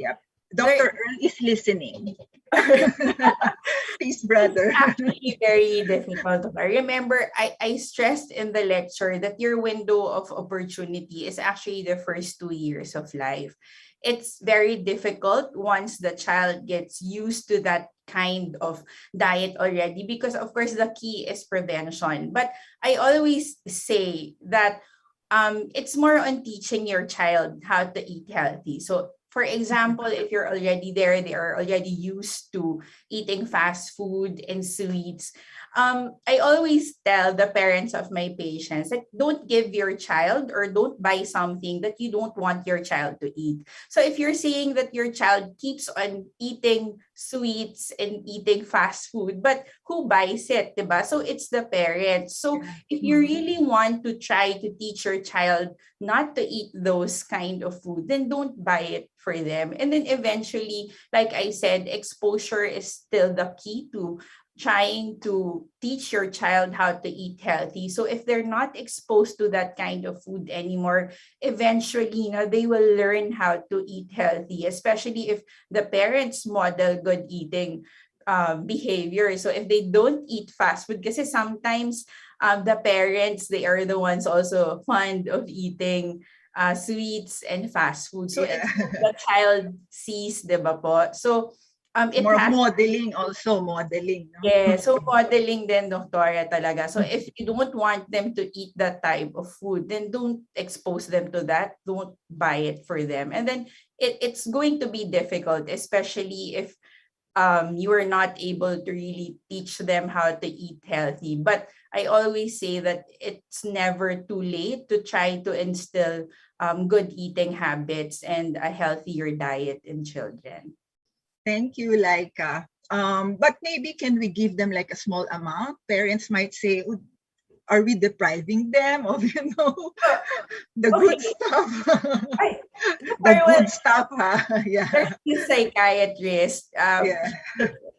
Yep. Dr. Earl is listening. Peace, brother. Actually very difficult. Remember, I stressed in the lecture that your window of opportunity is actually the first 2 years of life. It's very difficult once the child gets used to that kind of diet already, because of course the key is prevention. But I always say that it's more on teaching your child how to eat healthy. So for example, if you're already there, they are already used to eating fast food and sweets. I always tell the parents of my patients that don't give your child or don't buy something that you don't want your child to eat. So if you're saying that your child keeps on eating sweets and eating fast food, but who buys it, diba? So it's the parents. So if you really want to try to teach your child not to eat those kind of food, then don't buy it for them. And then eventually, like I said, exposure is still the key to trying to teach your child how to eat healthy. So if they're not exposed to that kind of food anymore, eventually, they will learn how to eat healthy, especially if the parents model good eating behavior. So if they don't eat fast food, because sometimes the parents, they are the ones also fond of eating sweets and fast food. So Yeah. it's what the child sees, diba po? So it More of has modeling also, modeling. No? yeah, so modeling din, Doctoria, talaga. So if you don't want them to eat that type of food, then don't expose them to that. Don't buy it for them. And then it's going to be difficult, especially if you are not able to really teach them how to eat healthy. But I always say that it's never too late to try to instill good eating habits and a healthier diet in children. Thank you, Laika. But maybe can we give them like a small amount? Parents might say, "Oh, are we depriving them of, the good Okay. stuff?" Ay, The Doctor, well, good stuff, huh? Yeah. there's this psychiatrist. Yeah.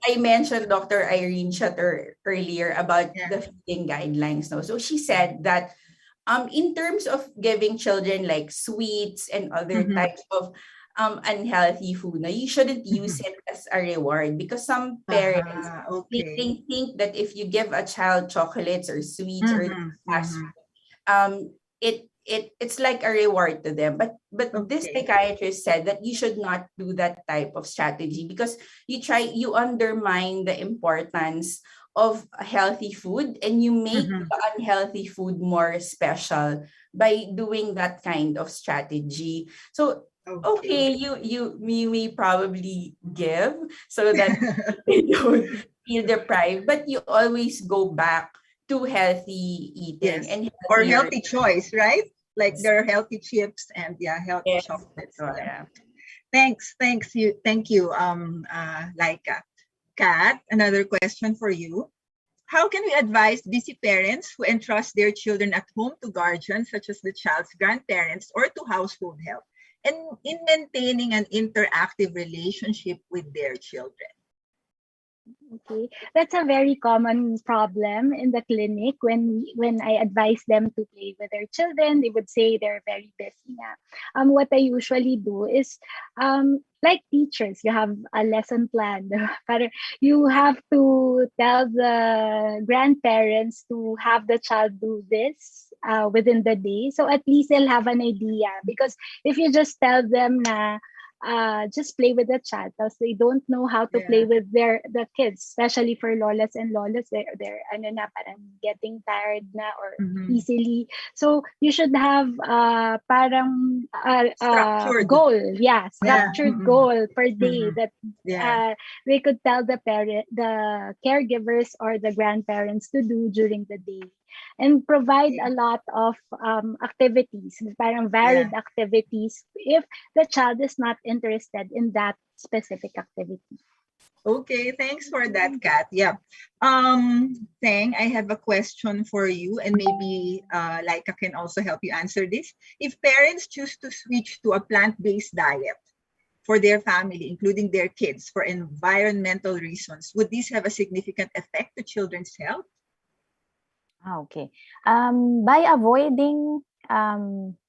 I mentioned Dr. Irene Shutter earlier about Yeah. the feeding guidelines. No? So she said that in terms of giving children like sweets and other Mhm. types of unhealthy food, no, you shouldn't use it as a reward, because some parents, Okay. they think that if you give a child chocolates or sweets or Mhm. fast Mhm. it's like a reward to them. But this Okay. psychiatrist said that you should not do that type of strategy, because you undermine the importance of healthy food, and you make Mhm. the unhealthy food more special by doing that kind of strategy. So Okay. okay, you may probably give so that they don't feel deprived, but you always go back to healthy eating Yes. and Or healthier. healthy choice, right? Like there are healthy chips and healthy Yes, chocolates. Yeah. Victoria. Thank you, Laika. Kat, another question for you. How can we advise busy parents who entrust their children at home to guardians, such as the child's grandparents, or to household help, and in maintaining an interactive relationship with their children? Okay, that's a very common problem in the clinic. When I advise them to play with their children, they would say they're very busy. Nga. What I usually do is, like teachers, you have a lesson plan. But you have to tell the grandparents to have the child do this within the day, so at least they'll have an idea. Because if you just tell them na just play with the child because they don't know how to play Yeah. with the kids, especially for lolas and lolas. They're ano na, parang getting tired na or Mhm. easily. So you should have parang Structured. goal, yeah, Yeah. structured Mm-mm. goal per day Mhm. that Yeah. they could tell the caregivers or the grandparents to do during the day, and provide a Okay. lot of activities, parang Yeah. varied activities if the child is not interested in that specific activity. Okay, thanks for that, Kat. Yeah. Thang, I have a question for you, and maybe Laika can also help you answer this. If parents choose to switch to a plant-based diet for their family, including their kids, for environmental reasons, would this have a significant effect to children's health? Okay. By avoiding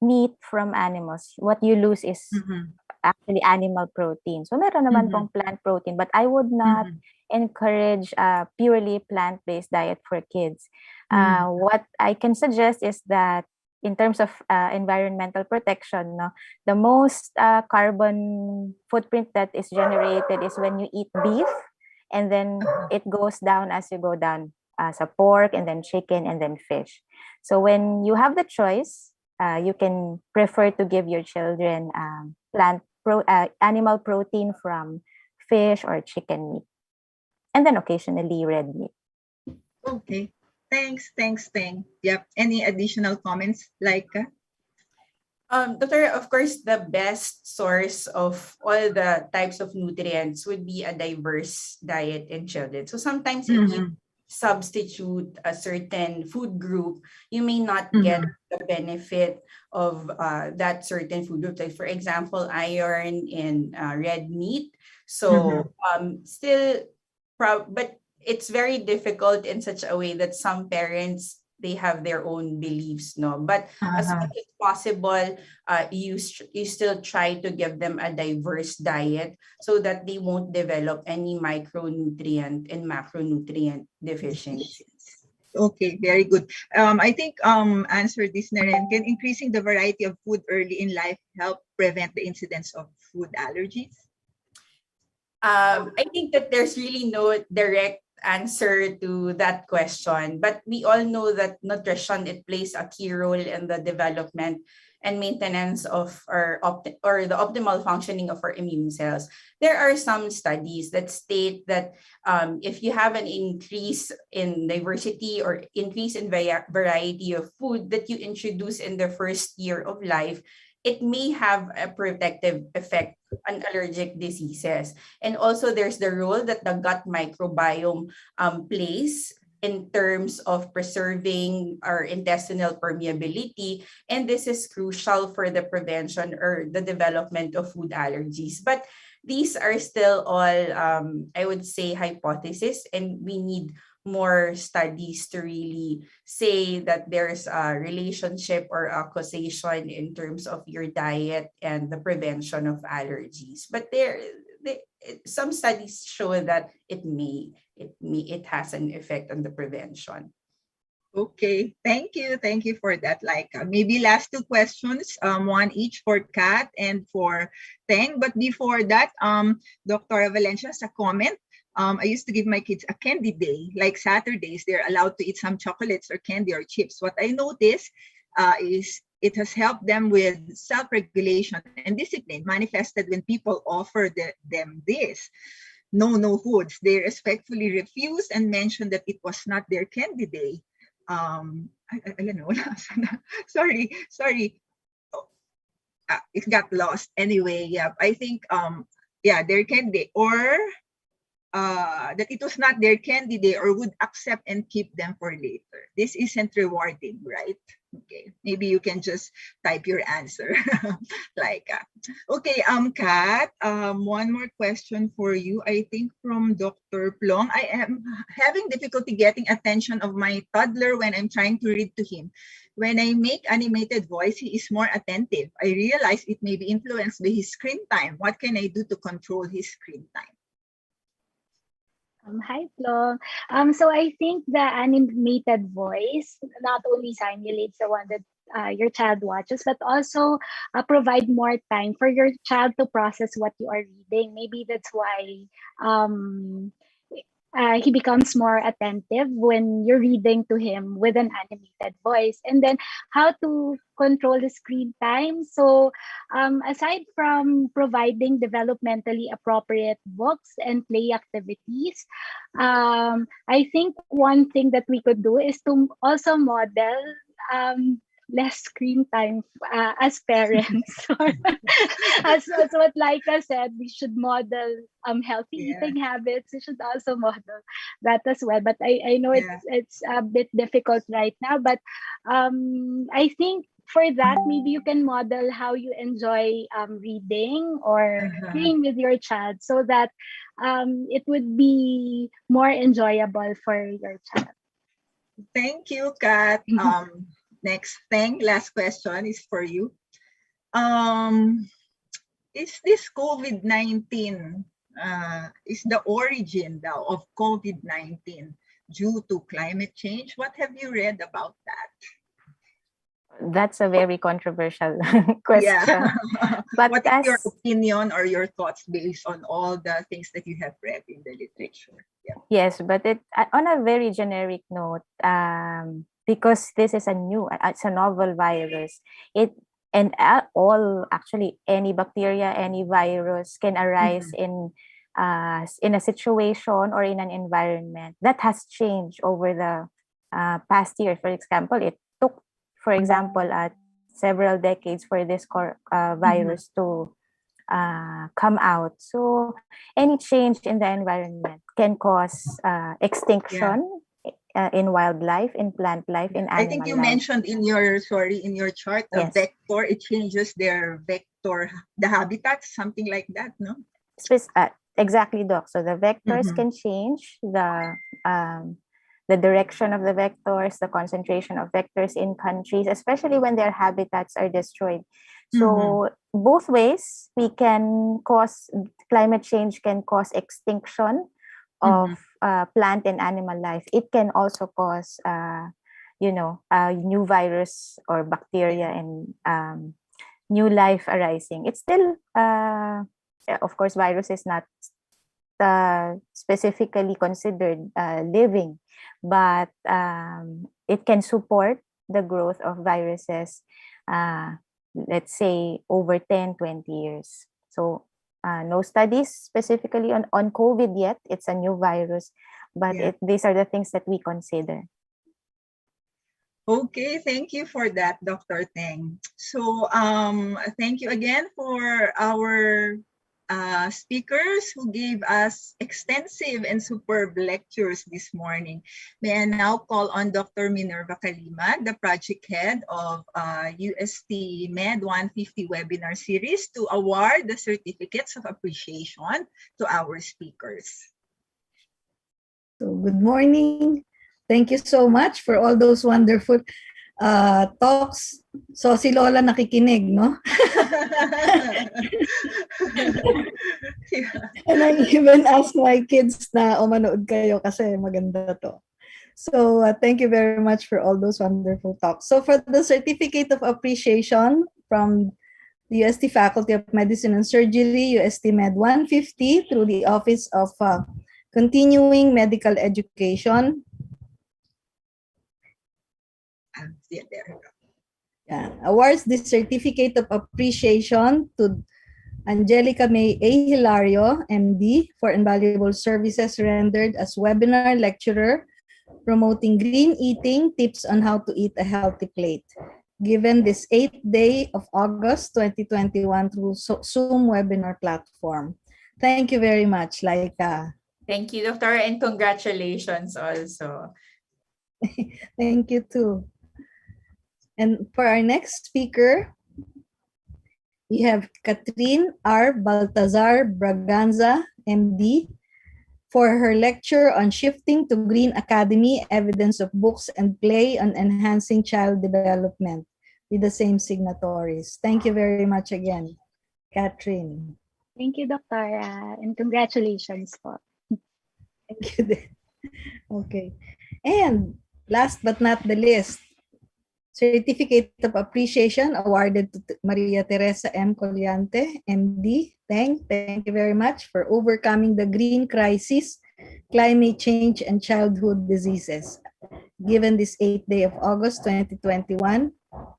meat from animals, what you lose is Mhm. actually animal protein. So meron naman Mhm. pong plant protein, but I would not Mhm. encourage a purely plant-based diet for kids. Mhm. What I can suggest is that in terms of environmental protection, no, the most carbon footprint that is generated is when you eat beef, and then it goes down as you go down sa pork, and then chicken, and then fish. So when you have the choice, you can prefer to give your children animal protein from fish or chicken meat, and then occasionally red meat. Okay. Thanks, Thang. Yep. Any additional comments, Laika? Doctor, of course, the best source of all the types of nutrients would be a diverse diet in children. So sometimes if you Mhm. substitute a certain food group, you may not get Mhm. the benefit of that certain food group. Like for example, iron in red meat. Mhm. So but it's very difficult in such a way that some parents, they have their own beliefs, no, but as Uh-huh. much as possible, you still try to give them a diverse diet so that they won't develop any micronutrient and macronutrient deficiency. Okay, very good. I think answer this na rin. Can increasing the variety of food early in life help prevent the incidence of food allergies? I think that there's really no direct answer to that question, but we all know that nutrition, it plays a key role in the development and maintenance of or the optimal functioning of our immune cells. There are some studies that state that if you have an increase in diversity or increase in variety of food that you introduce in the first year of life, it may have a protective effect on allergic diseases. And also there's the role that the gut microbiome plays in terms of preserving our intestinal permeability. And this is crucial for the prevention or the development of food allergies. But these are still all, I would say, hypothesis, and we need more studies to really say that there's a relationship or a causation in terms of your diet and the prevention of allergies. But some studies show that it has an effect on the prevention. Okay, thank you. Thank you for that, Laika. Maybe last two questions, one each for Kat and for Teng. But before that, Dr. Valencia has a comment. I used to give my kids a candy day, like Saturdays, they're allowed to eat some chocolates or candy or chips. What I noticed is it has helped them with self-regulation and discipline manifested when people offer them this. No foods. They respectfully refused and mentioned that it was not their candy day. I don't know. Sorry. Oh, it got lost. Anyway, yeah, I think yeah, their candy or that it was not their candy day or would accept and keep them for later. This isn't rewarding, right? Okay, maybe you can just type your answer. like, okay, Kat, one more question for you. I think from Dr. Plong. I am having difficulty getting attention of my toddler when I'm trying to read to him. When I make animated voice, he is more attentive. I realize it may be influenced by his screen time. What can I do to control his screen time? Hi, Flo. So I think the animated voice not only simulates the one that your child watches, but also provide more time for your child to process what you are reading. Maybe that's why um, he becomes more attentive when you're reading to him with an animated voice. And then how to control the screen time. So aside from providing developmentally appropriate books and play activities, I think one thing that we could do is to also model less screen time as parents. As what Laika said, we should model healthy Yeah. eating habits. We should also model that as well. But I know Yeah. it's a bit difficult right now. But I think for that, maybe you can model how you enjoy reading or Uh-huh. playing with your child, so that it would be more enjoyable for your child. Thank you, Kat. Next thing, last question is for you. Is this COVID-19, is the origin now of COVID-19 due to climate change? What have you read about that? That's a very controversial Yeah. question. But What is your as opinion or your thoughts based on all the things that you have read in the literature? Yeah. yes, but on a very generic note, because this is it's a novel virus. All actually any bacteria, any virus can arise in a situation or in an environment that has changed over the past year. For example, it took, for example, several decades for this virus to come out. So any change in the environment can cause extinction in wildlife, in plant life, in I think animal you life. mentioned in your chart, a Yes. vector, it changes their vector, the habitat, something like that, no? Exactly, Doc. So the vectors can change the direction of the vectors, the concentration of vectors in countries, especially when their habitats are destroyed. So both ways, climate change can cause extinction of plant and animal life. It can also cause, new virus or bacteria and new life arising. It's still, of course, virus is not specifically considered living, but it can support the growth of viruses, let's say over 10, 20 years. So no studies specifically on COVID yet. It's a new virus, but these are the things that we consider. Okay, thank you for that, Dr. Teng. So thank you again for our speakers who gave us extensive and superb lectures this morning. May I now call on Dr. Minerva Kalimag, the project head of UST Med 150 webinar series, to award the certificates of appreciation to our speakers. So good morning. Thank you so much for all those wonderful talks. So si Lola nakikinig, no? And I even asked my kids na manood kayo kasi maganda to. So thank you very much for all those wonderful talks. So for the certificate of appreciation from the UST Faculty of Medicine and Surgery, UST Med 150, through the Office of Continuing Medical Education. Awards this certificate of appreciation to Angelica May A. Hilario, MD, for invaluable services rendered as webinar lecturer promoting green eating, tips on how to eat a healthy plate, given this 8th day of August 2021 through Zoom webinar platform. Thank you very much, Laika. Thank you, Doctor, and congratulations also. Thank you too. And for our next speaker, we have Catherine R. Baltazar Braganza, MD, for her lecture on Shifting to Green Academy, Evidence of Books and Play on Enhancing Child Development, with the same signatories. Thank you very much again, Catherine. Thank you, Doctor, and congratulations po. Thank you. Okay. And last but not the least, Certificate of Appreciation awarded to Maria Teresa M. Colliante, MD. Thank you very much for overcoming the green crisis, climate change, and childhood diseases. Given this 8th day of August 2021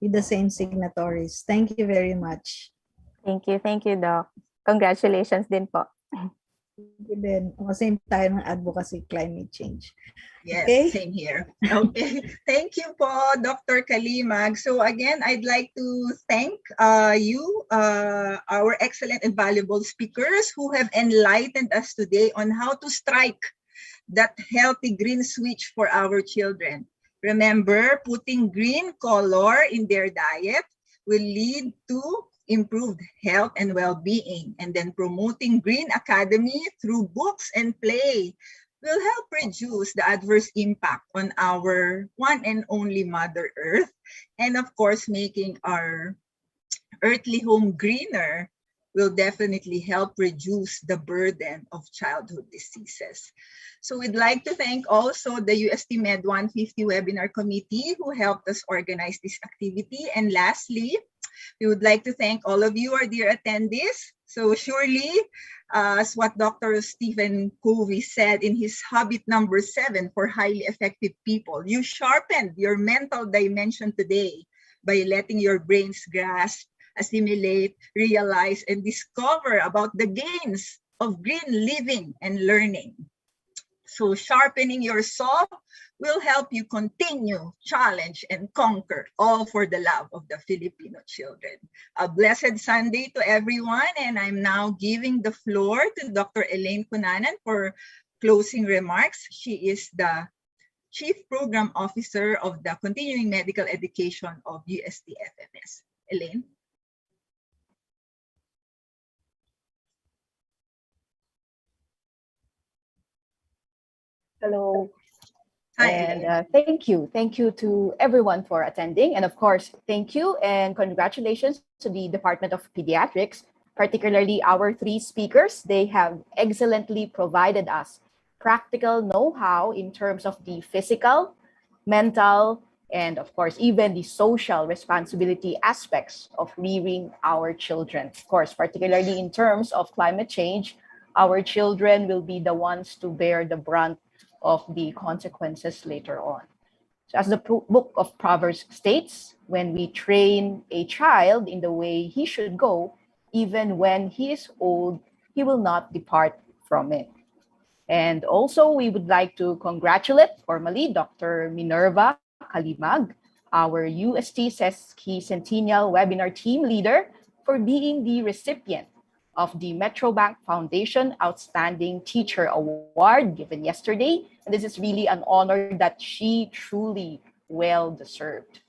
with the same signatories. Thank you very much. Thank you, Doc. Congratulations din po. Thank you din. Same tayo ng advocacy climate change. Yes, Okay. same here. Okay, thank you po, Dr. Kalimag. So again, I'd like to thank you, our excellent and valuable speakers who have enlightened us today on how to strike that healthy green switch for our children. Remember, putting green color in their diet will lead to improved health and well-being, and then promoting Green Academy through books and play will help reduce the adverse impact on our one and only Mother Earth, and of course, making our earthly home greener will definitely help reduce the burden of childhood diseases. So we'd like to thank also the UST Med 150 Webinar Committee who helped us organize this activity. And lastly, we would like to thank all of you, our dear attendees. So surely, as what Dr. Stephen Covey said in his habit number 7 for highly effective people, you sharpened your mental dimension today by letting your brains grasp, assimilate, realize, and discover about the gains of green living and learning. So sharpening your saw will help you continue, challenge, and conquer, all for the love of the Filipino children. A blessed Sunday to everyone, and I'm now giving the floor to Dr. Elaine Cunanan for closing remarks. She is the Chief Program Officer of the Continuing Medical Education of UST FMS. Elaine? Hello. Hi, And Elaine. thank you. Thank you to everyone for attending. And of course, thank you and congratulations to the Department of Pediatrics, particularly our 3 speakers. They have excellently provided us practical know-how in terms of the physical, mental, and of course, even the social responsibility aspects of rearing our children. Of course, particularly in terms of climate change, our children will be the ones to bear the brunt of the consequences later on. So as the book of Proverbs states, when we train a child in the way he should go, even when he is old, he will not depart from it. And also, we would like to congratulate formally Dr. Minerva Kalimag, our UST SESCI Centennial Webinar Team Leader, for being the recipient of the Metrobank Foundation Outstanding Teacher Award given yesterday. And this is really an honor that she truly well deserved.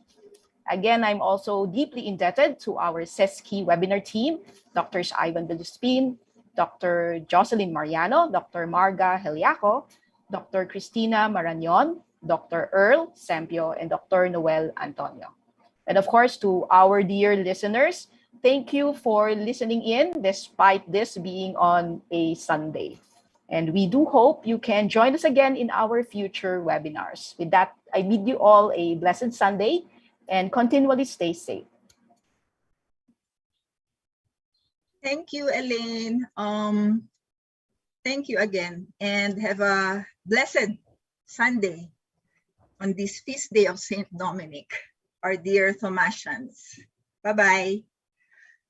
Again, I'm also deeply indebted to our SESCI webinar team, Drs. Ivan Beluspin, Dr. Jocelyn Mariano, Dr. Marga Heliaco, Dr. Cristina Marañon, Dr. Earl Sampio, and Dr. Noel Antonio. And of course, to our dear listeners, thank you for listening in despite this being on a Sunday. And we do hope you can join us again in our future webinars. With that, I bid you all a blessed Sunday and continually stay safe. Thank you, Elaine. Thank you again, and have a blessed Sunday on this feast day of Saint Dominic, our dear Thomasians. Bye-bye.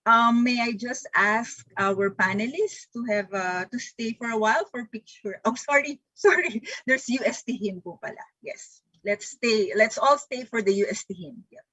May I just ask our panelists to have to stay for a while for picture? Oh, sorry. There's UST hymn po pala. Yes, let's stay. Let's all stay for the UST hymn. Yeah.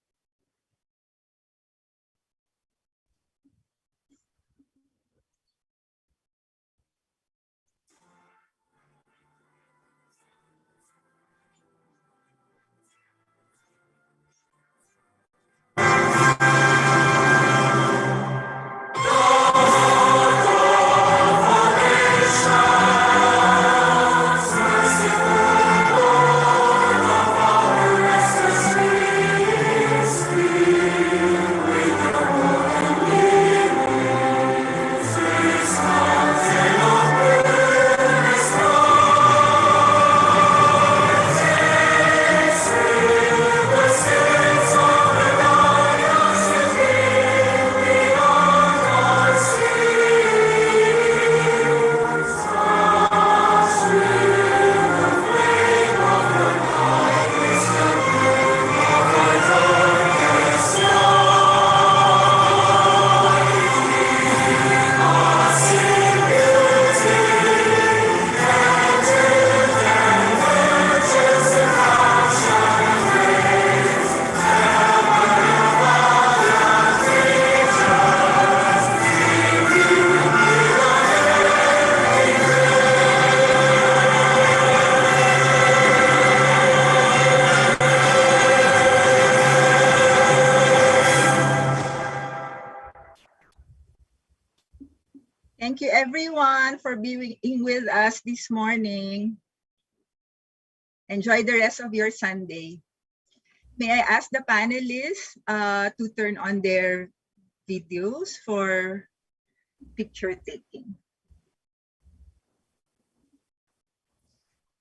everyone for being with us this morning. Enjoy the rest of your Sunday. May I ask the panelists to turn on their videos for picture taking.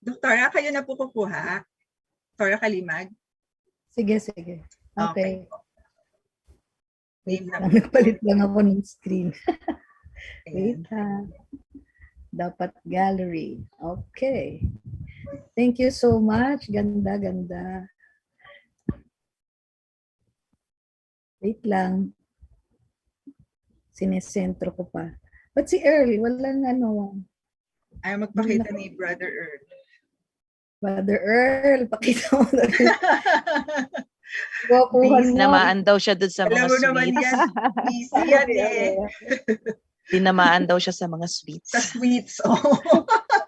Doktora, kayo na po kukuha? Doktora Kalimag? Sige, sige. Okay. Wait Name na lang, po. nagpalit lang ako ng screen. Ayan. Wait ha. Dapat gallery. Okay. Thank you so much. Ganda, ganda. Wait lang. Sinesentro ko pa. Ba't si Earl? Walang ano. Ayaw magpakita ni Brother Earl. Brother Earl, pakita mo na rin. Wapuhan mo. Tinamaan daw siya dun sa mga Alam mo naman sweets. yan, easy yan eh. Tinamaan daw siya sa mga sweets. Sa sweets, oh.